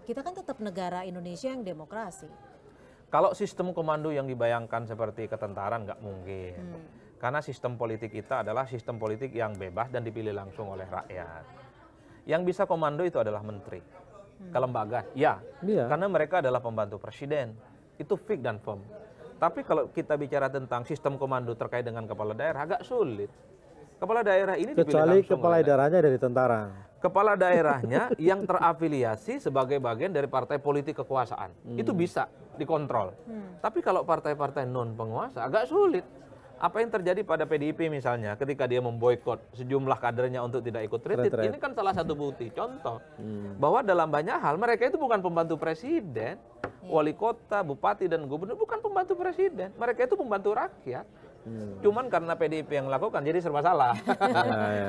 Kita kan tetap negara Indonesia yang demokrasi. Kalau sistem komando yang dibayangkan seperti ketentaraan nggak mungkin. Karena sistem politik kita adalah sistem politik yang bebas dan dipilih langsung oleh rakyat. Yang bisa komando itu adalah menteri, kelembagaan. Ya, karena mereka adalah pembantu presiden. Itu fix dan firm. Tapi kalau kita bicara tentang sistem komando terkait dengan kepala daerah, agak sulit. Kepala daerah ini kecuali kepala daerahnya dari tentara. Kepala daerahnya yang terafiliasi sebagai bagian dari partai politik kekuasaan. Itu bisa dikontrol. Tapi kalau partai-partai non penguasa agak sulit. Apa yang terjadi pada PDIP misalnya ketika dia memboikot sejumlah kadernya untuk tidak ikut retreat, ini kan salah satu bukti contoh bahwa dalam banyak hal mereka itu bukan pembantu presiden, wali kota, bupati dan gubernur bukan pembantu presiden, mereka itu pembantu rakyat. Cuman karena PDIP yang melakukan jadi serba salah.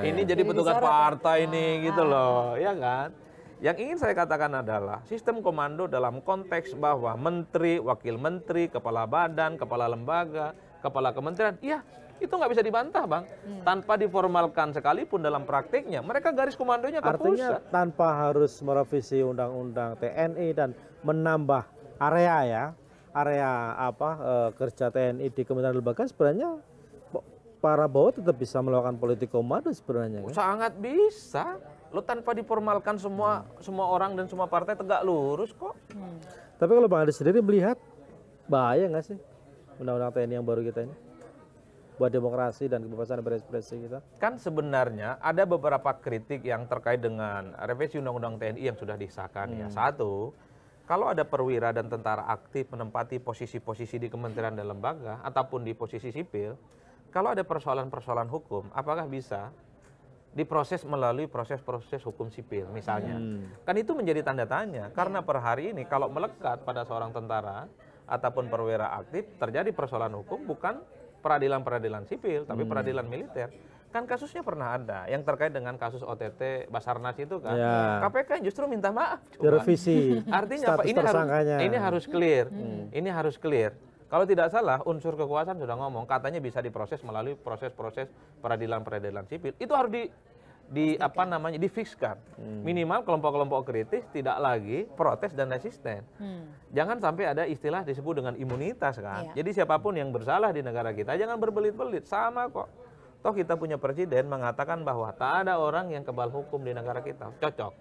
Ini jadi petugas partai ini gitu loh, ya kan? Yang ingin saya katakan adalah sistem komando dalam konteks bahwa menteri, wakil menteri, kepala badan, kepala lembaga, kepala kementerian, ya itu nggak bisa dibantah, Bang. Tanpa diformalkan sekalipun dalam praktiknya, mereka garis komandonya ke pusat. Artinya tanpa harus merevisi undang-undang TNI dan menambah area kerja TNI di kementerian lembaga, sebenarnya para bawah tetap bisa melakukan politik komando sebenarnya. Kan? Sangat bisa. Lo tanpa diformalkan semua orang dan semua partai tegak lurus kok. Tapi kalau Bang Adi sendiri melihat bahaya nggak sih undang-undang TNI yang baru kita ini buat demokrasi dan kebebasan berekspresi kita? Kan sebenarnya ada beberapa kritik yang terkait dengan revisi undang-undang TNI yang sudah disahkan ya. Satu, kalau ada perwira dan tentara aktif menempati posisi-posisi di kementerian dan lembaga ataupun di posisi sipil, kalau ada persoalan-persoalan hukum, apakah bisa diproses melalui proses-proses hukum sipil misalnya? Kan itu menjadi tanda tanya karena per hari ini kalau melekat pada seorang tentara ataupun perwira aktif terjadi persoalan hukum bukan peradilan-peradilan sipil tapi peradilan militer. Kan kasusnya pernah ada yang terkait dengan kasus OTT Basarnas itu kan. Ya. KPK justru minta maaf. Direvisi. Artinya apa? Status tersangkanya. Ini harus clear. Ini harus clear. Kalau tidak salah, unsur kekuasaan sudah ngomong katanya bisa diproses melalui proses-proses peradilan sipil. Itu harus difikskan. Minimal kelompok-kelompok kritis tidak lagi protes dan resisten. Jangan sampai ada istilah disebut dengan imunitas kan. Jadi siapapun yang bersalah di negara kita jangan berbelit-belit, sama kok. Toh kita punya presiden mengatakan bahwa tak ada orang yang kebal hukum di negara kita. Cocok.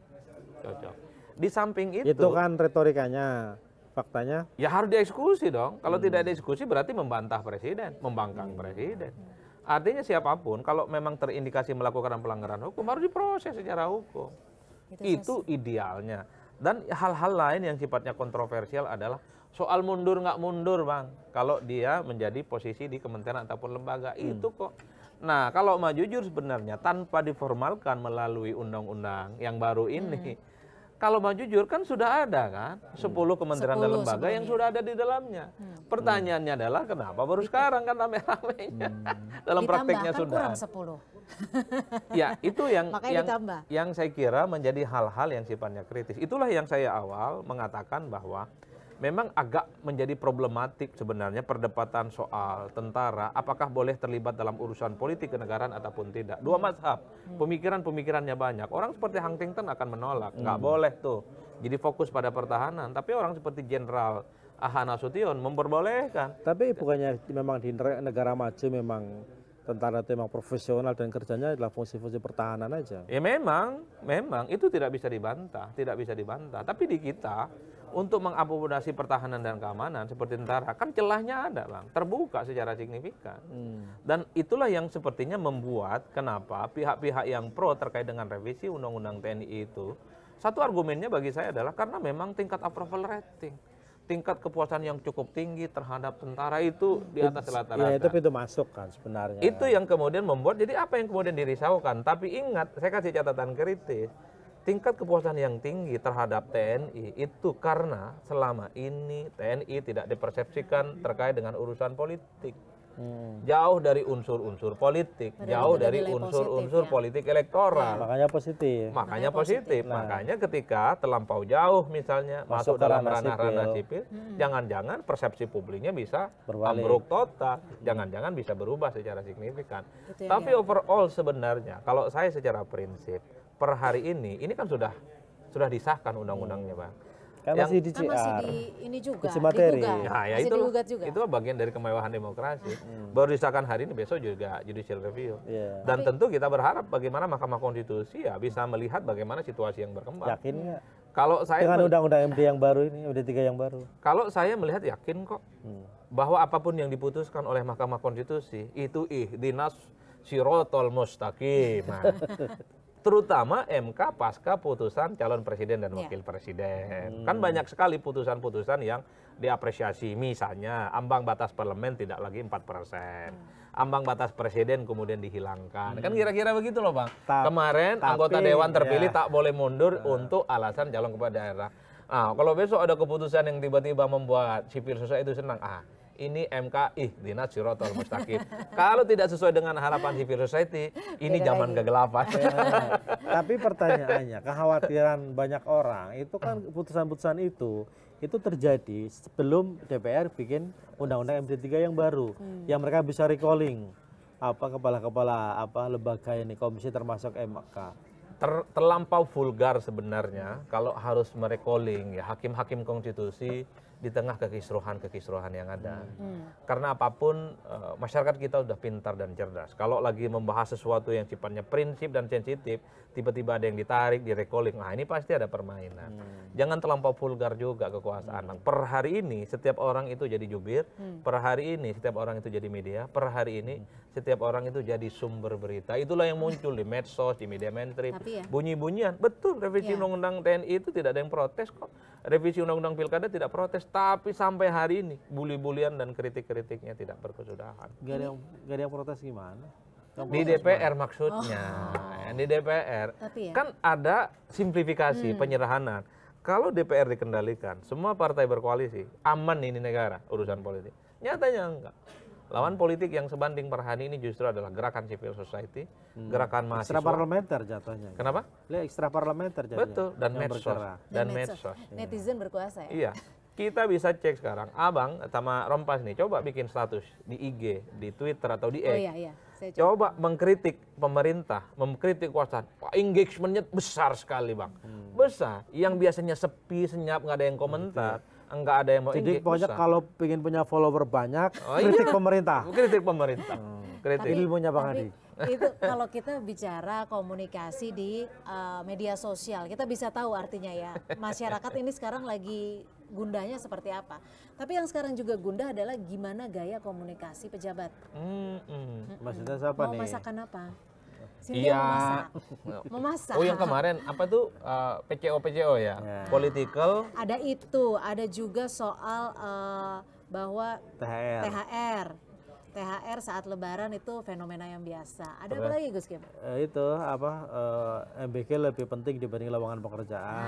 Di samping itu kan retorikanya. Faktanya ya harus dieksekusi dong. Kalau tidak dieksekusi berarti membantah presiden, membangkang presiden. Artinya siapapun kalau memang terindikasi melakukan pelanggaran hukum harus diproses secara hukum. Itu idealnya. Dan hal-hal lain yang sifatnya kontroversial adalah soal mundur nggak mundur Bang. Kalau dia menjadi posisi di kementerian ataupun lembaga itu kok. Nah kalau mau jujur sebenarnya tanpa diformalkan melalui undang-undang yang baru ini. Kalau mau jujur kan sudah ada kan 10 kementerian dan lembaga yang sudah ada di dalamnya. Pertanyaannya adalah kenapa baru sekarang kan rame-ramenya. Dalam prakteknya sudah. Kurang 10. Ya itu yang saya kira menjadi hal-hal yang sifatnya kritis. Itulah yang saya awal mengatakan bahwa memang agak menjadi problematik sebenarnya perdebatan soal tentara apakah boleh terlibat dalam urusan politik kenegaraan ataupun tidak. Dua mazhab, pemikirannya banyak. Orang seperti Huntington akan menolak, nggak boleh tuh. Jadi fokus pada pertahanan. Tapi orang seperti Jenderal Aha Nasution memperbolehkan. Tapi bukannya memang di negara maju memang tentara itu memang profesional dan kerjanya adalah fungsi-fungsi pertahanan aja. Ya memang itu tidak bisa dibantah. Tapi di kita untuk mengakomodasi pertahanan dan keamanan seperti tentara, kan celahnya ada Bang, terbuka secara signifikan. Dan itulah yang sepertinya membuat kenapa pihak-pihak yang pro terkait dengan revisi Undang-Undang TNI itu, satu argumennya bagi saya adalah karena memang tingkat approval rating, tingkat kepuasan yang cukup tinggi terhadap tentara itu di atas rata-rata. Ya itu pintu masuk kan sebenarnya. Itu yang kemudian membuat, jadi apa yang kemudian dirisaukan, tapi ingat, saya kasih catatan kritis, tingkat kepuasan yang tinggi terhadap TNI itu karena selama ini TNI tidak dipersepsikan terkait dengan urusan politik. Jauh dari unsur-unsur politik, jauh dari unsur-unsur politik elektoral. Makanya positif. Makanya ketika terlampau jauh misalnya masuk dalam ranah-ranah sipil, jangan-jangan persepsi publiknya bisa ambruk total, jangan-jangan bisa berubah secara signifikan. Tapi overall sebenarnya kalau saya secara prinsip per hari ini kan sudah disahkan undang-undangnya Bang. Kan masih di CR. Masih di ini juga, uji materi. Ya itu bagian dari kemewahan demokrasi. Baru disahkan hari ini, besok juga judicial review. Dan tentu kita berharap bagaimana Mahkamah Konstitusi ya bisa melihat bagaimana situasi yang berkembang. Yakin nggak? Kalau saya dengan undang-undang MD yang baru ini, MD 3 yang baru. Kalau saya melihat yakin kok bahwa apapun yang diputuskan oleh Mahkamah Konstitusi itu ihdinas sirotol mustaqim. Terutama MK pasca putusan calon presiden dan wakil presiden. Kan banyak sekali putusan-putusan yang diapresiasi. Misalnya ambang batas parlemen tidak lagi 4%. Ambang batas presiden kemudian dihilangkan. Kan kira-kira begitu loh Bang. Kemarin anggota dewan terpilih tak boleh mundur untuk alasan calon kepala daerah. Nah, kalau besok ada keputusan yang tiba-tiba membuat sipil society itu senang, ini MK ihdinas sirotol mustaqim. Kalau tidak sesuai dengan harapan civil society, ini zaman kegelapan. Tapi pertanyaannya, kekhawatiran banyak orang itu kan putusan-putusan itu terjadi sebelum DPR bikin undang-undang MD 3 yang baru, yang mereka bisa recalling kepala-kepala lembaga ini, komisi termasuk MK. Terlampau vulgar sebenarnya kalau harus merecalling ya hakim-hakim konstitusi di tengah kekisruhan yang ada. Karena apapun masyarakat kita sudah pintar dan cerdas. Kalau lagi membahas sesuatu yang sifatnya prinsip dan sensitif, tiba-tiba ada yang ditarik, direcalling, nah ini pasti ada permainan. Jangan terlampau vulgar juga kekuasaan. Per hari ini setiap orang itu jadi jubir, per hari ini setiap orang itu jadi media, per hari ini setiap orang itu jadi sumber berita. Itulah yang muncul di medsos, di media mainstream, bunyi-bunyian. Betul, revisi undang-undang TNI itu tidak ada yang protes kok. Revisi undang-undang pilkada tidak protes, tapi sampai hari ini bully-bulian dan kritik-kritiknya tidak berkesudahan. Gak ada yang protes gimana? Di DPR maksudnya, di DPR kan ada simplifikasi penyerahanan. Kalau DPR dikendalikan, semua partai berkoalisi, aman ini negara urusan politik. Nyatanya enggak. Lawan politik yang sebanding per hari ini justru adalah gerakan civil society, gerakan mahasiswa. Ekstra parlementer jatuhnya. Kenapa? Dia ekstra parlementer jatuhnya. Betul, dan yang medsos. bergerak. Dan medsos. Netizen berkuasa ya. Iya. Kita bisa cek sekarang, Abang sama Rompas nih, coba bikin status di IG, di Twitter atau di X. Oh iya. Saya Coba mengkritik pemerintah, mengkritik kekuasaan. Wah, engagementnya besar sekali, Bang. Besar. Yang biasanya sepi, senyap, nggak ada yang komentar, nggak ada yang mau Jadi engage. pokoknya besar. kalau pengen punya follower banyak, Oh, kritik iya. pemerintah. Kritik pemerintah. Kritik. Ilmunya Bang tapi Adi. itu kalau kita bicara komunikasi di media sosial, kita bisa tahu artinya ya. Masyarakat ini sekarang lagi gundahnya seperti apa. Tapi yang sekarang juga gundah adalah gimana gaya komunikasi pejabat. Maksudnya siapa Mau nih? masakan apa? Cynthia Iya. memasak. Oh, yang kemarin apa tuh PCO ya? Political. Ada itu, ada juga soal bahwa THR. THR saat Lebaran itu fenomena yang biasa. Ada apa lagi Gus Kim? Itu apa MBK lebih penting dibanding lowongan pekerjaan.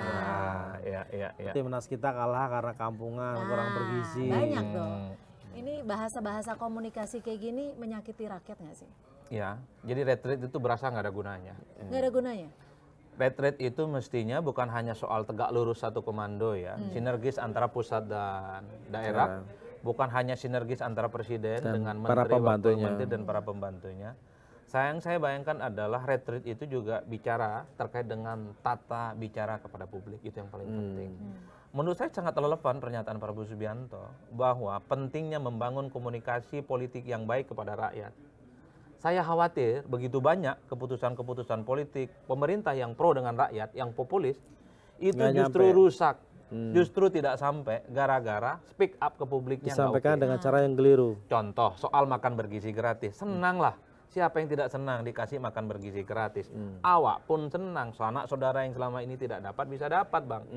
Iya. Timnas kita kalah karena kampungan, kurang bergizi. Banyak dong. Ini bahasa-bahasa komunikasi kayak gini menyakiti rakyat nggak sih? Ya, jadi retreat itu berasa nggak ada gunanya. Nggak ada gunanya. Retreat itu mestinya bukan hanya soal tegak lurus satu komando ya, sinergis antara pusat dan daerah. Bukan hanya sinergis antara presiden dengan para menteri, pembantunya. wakil menteri dan para pembantunya. Saya bayangkan adalah retreat itu juga bicara terkait dengan tata bicara kepada publik, itu yang paling penting. Menurut saya sangat relevan pernyataan Prabowo Subianto bahwa pentingnya membangun komunikasi politik yang baik kepada rakyat. Saya khawatir begitu banyak keputusan-keputusan politik pemerintah yang pro dengan rakyat, yang populis, itu Nggak justru nyampe. rusak. Justru tidak sampai gara-gara speak up ke publiknya nggak Disampaikan oke. dengan cara yang keliru. Contoh soal makan bergizi gratis, senanglah. Siapa yang tidak senang dikasih makan bergizi gratis? Awak pun senang, sanak saudara yang selama ini tidak dapat bisa dapat, Bang.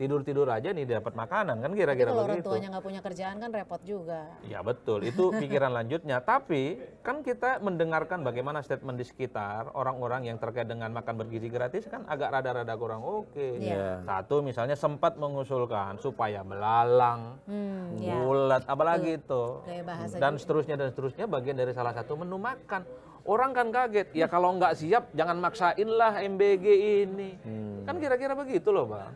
Tidur-tidur aja nih dapat makanan, kan Tapi kira-kira kalau orang begitu. tuanya nggak punya kerjaan kan repot juga. Ya betul, itu pikiran lanjutnya. Tapi kan kita mendengarkan bagaimana statement di sekitar orang-orang yang terkait dengan makan bergizi gratis kan agak rada-rada kurang oke. Iya. Satu misalnya sempat mengusulkan supaya belalang, Ya. bulat, apalagi itu. Gaya bahasa Dan seterusnya bagian dari salah satu menu makan. Orang kan kaget, ya kalau nggak siap jangan maksain lah MBG ini. Kan kira-kira begitu loh Bang.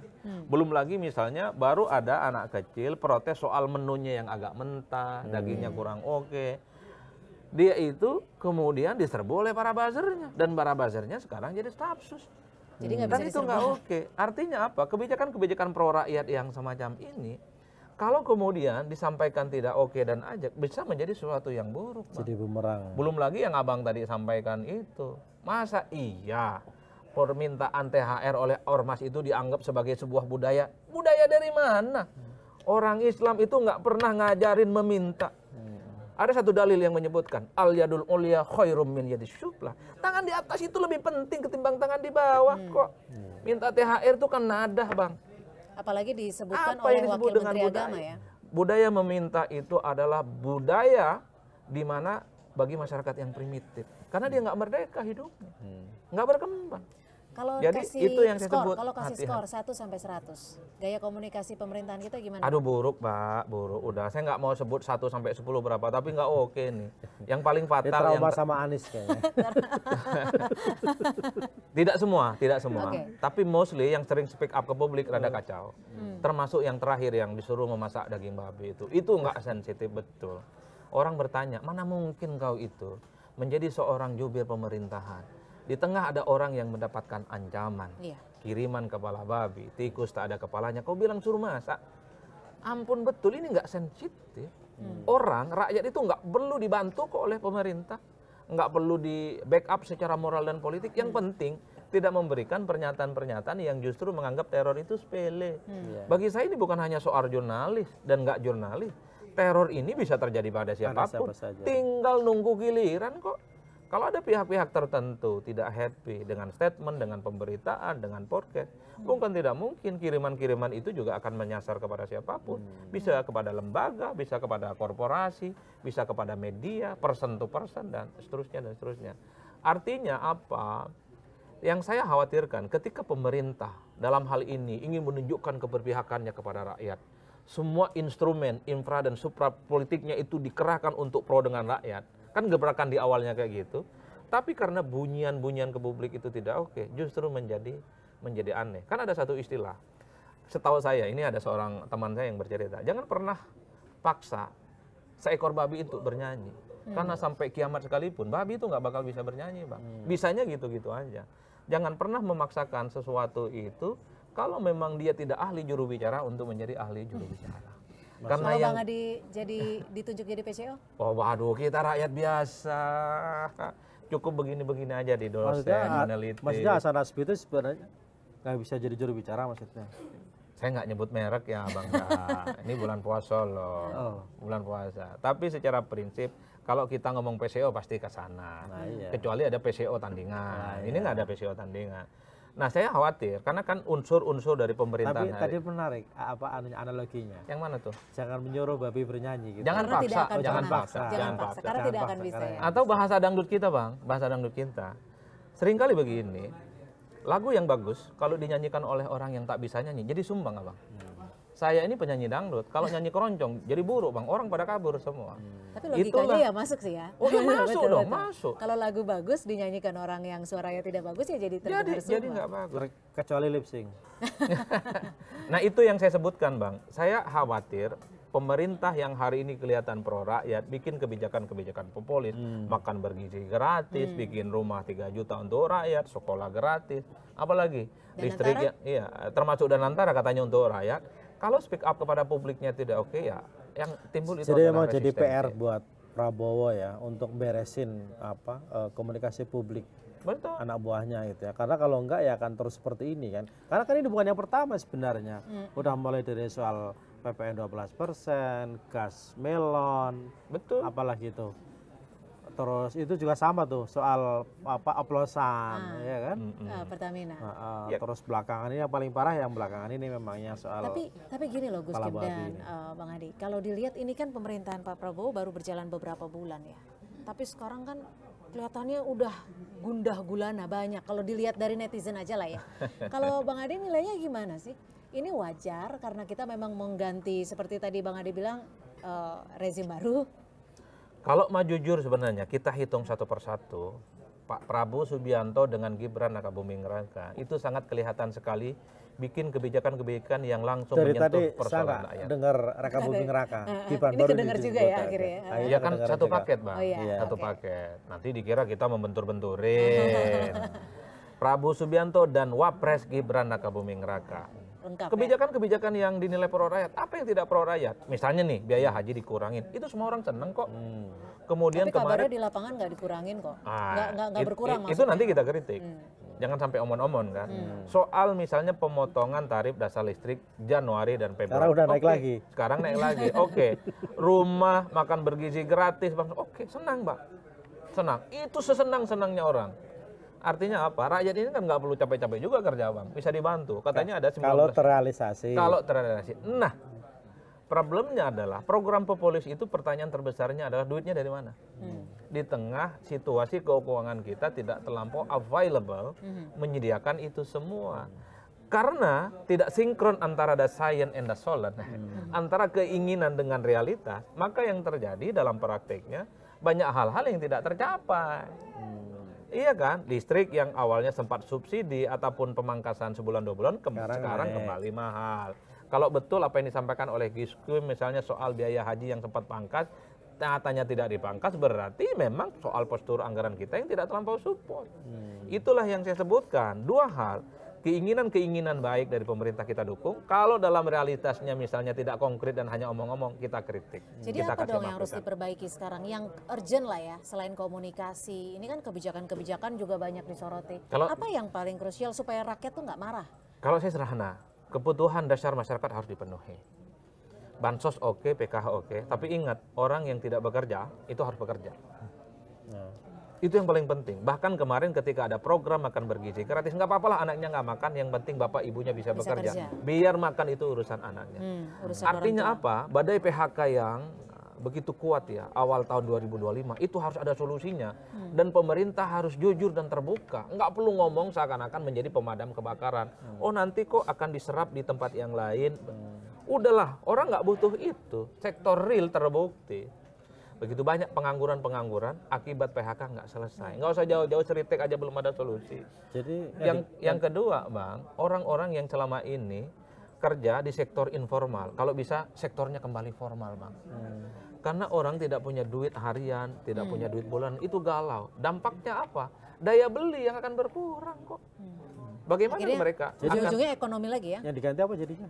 Belum lagi misalnya baru ada anak kecil protes soal menunya yang agak mentah, dagingnya kurang oke. Dia itu kemudian diserbu oleh para buzzernya. Dan para buzzernya sekarang jadi staf sus. Jadi nggak Dan bisa itu nggak oke. Artinya apa? Kebijakan-kebijakan pro rakyat yang semacam ini, kalau kemudian disampaikan tidak oke dan ajak, bisa menjadi sesuatu yang buruk. Bang. Jadi bumerang. Belum lagi yang abang tadi sampaikan itu. Masa iya permintaan THR oleh ormas itu dianggap sebagai sebuah budaya? Budaya dari mana? Orang Islam itu nggak pernah ngajarin meminta. Ada satu dalil yang menyebutkan al yadul ulya khairum min yadis syuflah. Tangan di atas itu lebih penting ketimbang tangan di bawah kok. Minta THR itu kan nadah, Bang. Apalagi disebutkan Apa oleh yang disebut Wakil dengan Menteri budaya? Agama ya. Budaya meminta itu adalah budaya di mana bagi masyarakat yang primitif. Karena dia nggak merdeka hidupnya. Nggak berkembang. Kalau Jadi kasih itu yang saya skor, sebut kalau kasih hati-hati. skor 1 sampai 100, gaya komunikasi pemerintahan kita gimana? Aduh buruk Pak, buruk. Udah saya nggak mau sebut 1 sampai 10 berapa, tapi nggak oke nih. Yang paling Dia fatal yang trauma sama Anies kayaknya. tidak semua. Oke. Tapi mostly yang sering speak up ke publik rada kacau. Termasuk yang terakhir yang disuruh memasak daging babi itu. Itu nggak sensitif betul. Orang bertanya, mana mungkin kau itu menjadi seorang jubir pemerintahan. Di tengah ada orang yang mendapatkan ancaman. Iya. Kiriman kepala babi, tikus tak ada kepalanya. Kau bilang suruh masak. Ampun betul, ini nggak sensitif. Orang, rakyat itu nggak perlu dibantu kok oleh pemerintah. Nggak perlu di backup secara moral dan politik. Yang penting tidak memberikan pernyataan-pernyataan yang justru menganggap teror itu sepele. Bagi saya ini bukan hanya soal jurnalis dan nggak jurnalis. Teror ini bisa terjadi pada siapapun. siapa saja. Tinggal nunggu giliran kok. Kalau ada pihak-pihak tertentu tidak happy dengan statement, dengan pemberitaan, dengan podcast, bukan tidak mungkin kiriman-kiriman itu juga akan menyasar kepada siapapun. Bisa kepada lembaga, bisa kepada korporasi, bisa kepada media, person to person, dan seterusnya, dan seterusnya. Artinya apa? Yang saya khawatirkan ketika pemerintah dalam hal ini ingin menunjukkan keberpihakannya kepada rakyat, semua instrumen, infra dan supra politiknya itu dikerahkan untuk pro dengan rakyat. Kan gebrakan di awalnya kayak gitu. Tapi karena bunyian-bunyian ke publik itu tidak oke, justru menjadi aneh. Kan ada satu istilah, setahu saya, ini ada seorang teman saya yang bercerita, jangan pernah paksa seekor babi itu bernyanyi. Karena sampai kiamat sekalipun, babi itu nggak bakal bisa bernyanyi, Bang. Bisanya gitu-gitu aja. Jangan pernah memaksakan sesuatu itu kalau memang dia tidak ahli juru bicara untuk menjadi ahli juru bicara. Karena yang Bang Adi ditunjuk jadi PCO? Oh waduh, kita rakyat biasa. Cukup begini-begini aja di dosen, meneliti. Maksudnya Hasan Nasbi itu sebenarnya nggak bisa jadi juru bicara maksudnya? Saya nggak nyebut merek ya Bang. Ini bulan puasa loh, bulan puasa. Tapi secara prinsip, kalau kita ngomong PCO pasti ke sana. Kecuali ada PCO tandingan. Ini nggak ada PCO tandingan. Nah saya khawatir, karena kan unsur-unsur dari pemerintahan. Tapi tadi menarik, apa analoginya? Yang mana tuh? Jangan menyuruh babi bernyanyi gitu. Jangan paksa, jangan paksa. Karena tidak akan bisa ya. Atau bahasa dangdut kita Bang, bahasa dangdut kita. Seringkali begini, lagu yang bagus kalau dinyanyikan oleh orang yang tak bisa nyanyi, jadi sumbang Abang. Saya ini penyanyi dangdut, kalau nyanyi keroncong jadi buruk Bang, orang pada kabur semua. Tapi logikanya ya masuk sih ya. Oh ya masuk dong, masuk. Kalau lagu bagus dinyanyikan orang yang suaranya tidak bagus ya jadi terdengar semua. Jadi nggak bagus. Kecuali lip sync. Nah itu yang saya sebutkan Bang, saya khawatir pemerintah yang hari ini kelihatan pro rakyat, bikin kebijakan-kebijakan populis, makan bergizi gratis, bikin rumah 3 juta untuk rakyat, sekolah gratis, apalagi listrik ya, termasuk dan antara katanya untuk rakyat. Kalau speak up kepada publiknya tidak oke ya, yang timbul itu jadi memang jadi PR buat Prabowo ya untuk beresin komunikasi publik. Betul. Anak buahnya gitu ya. Karena kalau enggak ya akan terus seperti ini kan. Karena kan ini bukan yang pertama sebenarnya. Udah mulai dari soal PPN 12%, gas melon, betul. Apalagi itu. Terus itu juga sama tuh soal oplosan, ya kan? Pertamina. Terus belakangan ini yang paling parah yang belakangan ini memangnya soal. Tapi gini loh Gus Kim dan Bang Adi, kalau dilihat ini kan pemerintahan Pak Prabowo baru berjalan beberapa bulan ya. Tapi sekarang kan kelihatannya udah gundah gulana banyak. Kalau dilihat dari netizen aja lah ya. Kalau Bang Adi nilainya gimana sih? Ini wajar karena kita memang mengganti seperti tadi Bang Adi bilang rezim baru. Kalau mau jujur sebenarnya kita hitung satu persatu, Pak Prabowo Subianto dengan Gibran Rakabuming Raka itu sangat kelihatan sekali bikin kebijakan-kebijakan yang langsung menyentuh persoalan rakyat. Dengar Rakabuming Raka, Gibran ini kedengar juga ya akhirnya. Iya kan satu paket Bang, satu paket. Nanti dikira kita membentur-benturin. Prabowo Subianto dan Wapres Gibran Rakabuming Raka. Kebijakan-kebijakan yang dinilai pro rakyat, apa yang tidak pro rakyat? Misalnya nih biaya haji dikurangin, itu semua orang seneng kok. Kemudian tapi kabarnya di lapangan nggak dikurangin kok, nggak berkurang. Itu nanti kita kritik, jangan sampai omon-omon kan. Soal misalnya pemotongan tarif dasar listrik Januari dan Februari. Sekarang udah naik lagi. Sekarang naik lagi, oke. Rumah makan bergizi gratis, oke, senang Bang, senang. Itu sesenang-senangnya orang. Artinya apa? Rakyat ini kan nggak perlu capek-capek juga kerja Bang, bisa dibantu. Katanya ada 19. Kalau terrealisasi. Kalau terrealisasi. Nah, problemnya adalah program populis itu pertanyaan terbesarnya adalah duitnya dari mana? Di tengah situasi keuangan kita tidak terlampau available menyediakan itu semua. Karena tidak sinkron antara the science and the soul, antara keinginan dengan realitas, maka yang terjadi dalam prakteknya banyak hal-hal yang tidak tercapai. Iya kan, listrik yang awalnya sempat subsidi ataupun pemangkasan sebulan 2 bulan sekarang kembali mahal. Kalau betul apa yang disampaikan oleh Gus Kim misalnya soal biaya haji yang sempat pangkas, nyatanya tidak dipangkas, berarti memang soal postur anggaran kita yang tidak terlampau support. Itulah yang saya sebutkan, 2 hal. Keinginan-keinginan baik dari pemerintah kita dukung, kalau dalam realitasnya misalnya tidak konkret dan hanya omong-omong, kita kritik. Jadi kita apa dong yang harus diperbaiki sekarang? Yang urgent lah ya, selain komunikasi, ini kan kebijakan-kebijakan juga banyak disoroti. Apa yang paling krusial supaya rakyat tuh nggak marah? Kalau saya sederhana, kebutuhan dasar masyarakat harus dipenuhi. Bansos oke, PKH oke, tapi ingat, orang yang tidak bekerja, itu harus bekerja. Itu yang paling penting. Bahkan kemarin ketika ada program makan bergizi gratis, nggak apa-apa lah anaknya nggak makan, yang penting bapak ibunya bisa bekerja. Biar makan itu urusan anaknya. Artinya apa? Badai PHK yang begitu kuat ya, awal tahun 2025, itu harus ada solusinya. Dan pemerintah harus jujur dan terbuka. Nggak perlu ngomong seakan-akan menjadi pemadam kebakaran. Oh nanti kok akan diserap di tempat yang lain. Udahlah, orang nggak butuh itu. Sektor real terbukti. Begitu banyak pengangguran akibat PHK nggak selesai. Nggak usah jauh-jauh ceritik aja belum ada solusi. Jadi yang kedua, Bang, orang-orang yang selama ini kerja di sektor informal, kalau bisa sektornya kembali formal, Bang. Karena orang tidak punya duit harian, tidak punya duit bulan, itu galau. Dampaknya apa? Daya beli yang akan berkurang kok. Bagaimana Akhirnya, mereka? Ujung-ujungnya ekonomi lagi ya. yang diganti apa jadinya?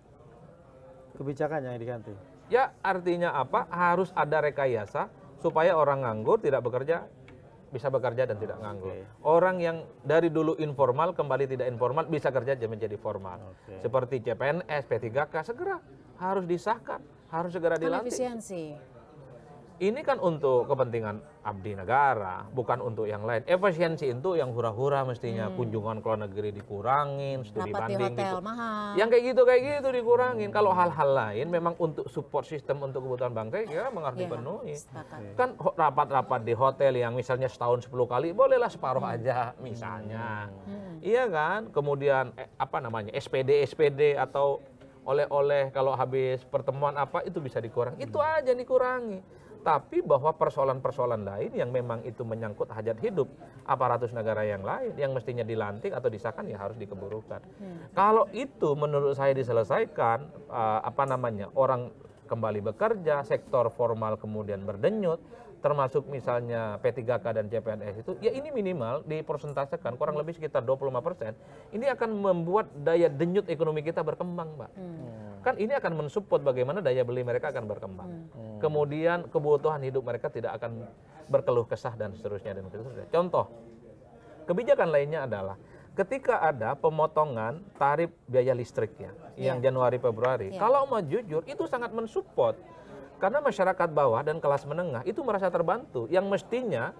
Kebijakannya yang diganti. Ya artinya apa? Harus ada rekayasa supaya orang nganggur tidak bekerja, bisa bekerja dan tidak nganggur. Orang yang dari dulu informal kembali tidak informal bisa kerja menjadi formal. Seperti CPNS, P3K segera harus disahkan, harus segera dilantik. Efisiensi. Ini kan untuk kepentingan abdi negara, bukan untuk yang lain. Efisiensi itu yang hura-hura mestinya, kunjungan ke luar negeri dikurangin, studi Rapat di banding hotel mahal. yang kayak gitu dikurangin. Kalau hal-hal lain memang untuk support sistem untuk kebutuhan bangsa ya memang harus dipenuhi. Kan rapat-rapat di hotel yang misalnya setahun 10 kali bolehlah separuh aja misalnya. Iya kan? Kemudian SPD atau oleh-oleh kalau habis pertemuan apa itu bisa dikurangi. Itu aja dikurangi. Tapi bahwa persoalan-persoalan lain yang memang itu menyangkut hajat hidup aparatus negara yang lain yang mestinya dilantik atau disahkan ya harus dikeburukan. Kalau itu menurut saya diselesaikan, orang kembali bekerja, sektor formal kemudian berdenyut, termasuk misalnya P3K dan CPNS itu, ya ini minimal dipersentasekan kurang lebih sekitar 25%. Ini akan membuat daya denyut ekonomi kita berkembang, Mbak. Kan ini akan mensupport bagaimana daya beli mereka akan berkembang. Kemudian kebutuhan hidup mereka tidak akan berkeluh kesah dan seterusnya. Contoh, kebijakan lainnya adalah ketika ada pemotongan tarif biaya listrik yang Januari Februari, kalau mau jujur itu sangat mensupport. Karena masyarakat bawah dan kelas menengah itu merasa terbantu. Yang mestinya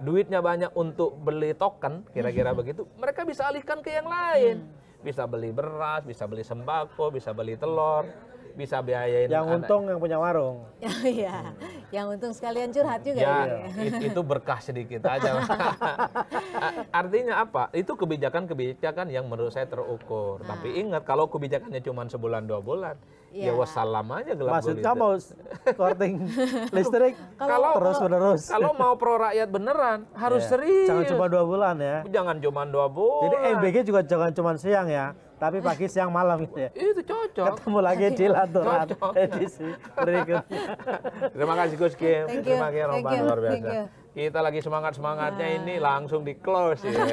duitnya banyak untuk beli token, kira-kira begitu, mereka bisa alihkan ke yang lain. Bisa beli beras, bisa beli sembako, bisa beli telur, bisa biayain. Yang untung yang punya warung. Iya, yang untung sekalian curhat juga. Ya, itu berkah sedikit aja. Artinya apa? Itu kebijakan-kebijakan yang menurut saya terukur. Tapi ingat, kalau kebijakannya cuma sebulan 2 bulan, ya wassalam aja gelap gulita. Maksudnya mau korting listrik terus menerus. Kalau mau pro rakyat beneran harus serius. Jangan cuma 2 bulan ya. Jangan cuma 2 bulan. Jadi MBG juga jangan cuma siang ya, tapi pagi siang malam gitu ya. Itu cocok. Ketemu lagi di Lanturan edisi berikutnya. Terima kasih Gus Kim. Terima kasih Rombang luar biasa. Thank you. Kita lagi semangat-semangatnya ini langsung di close ya.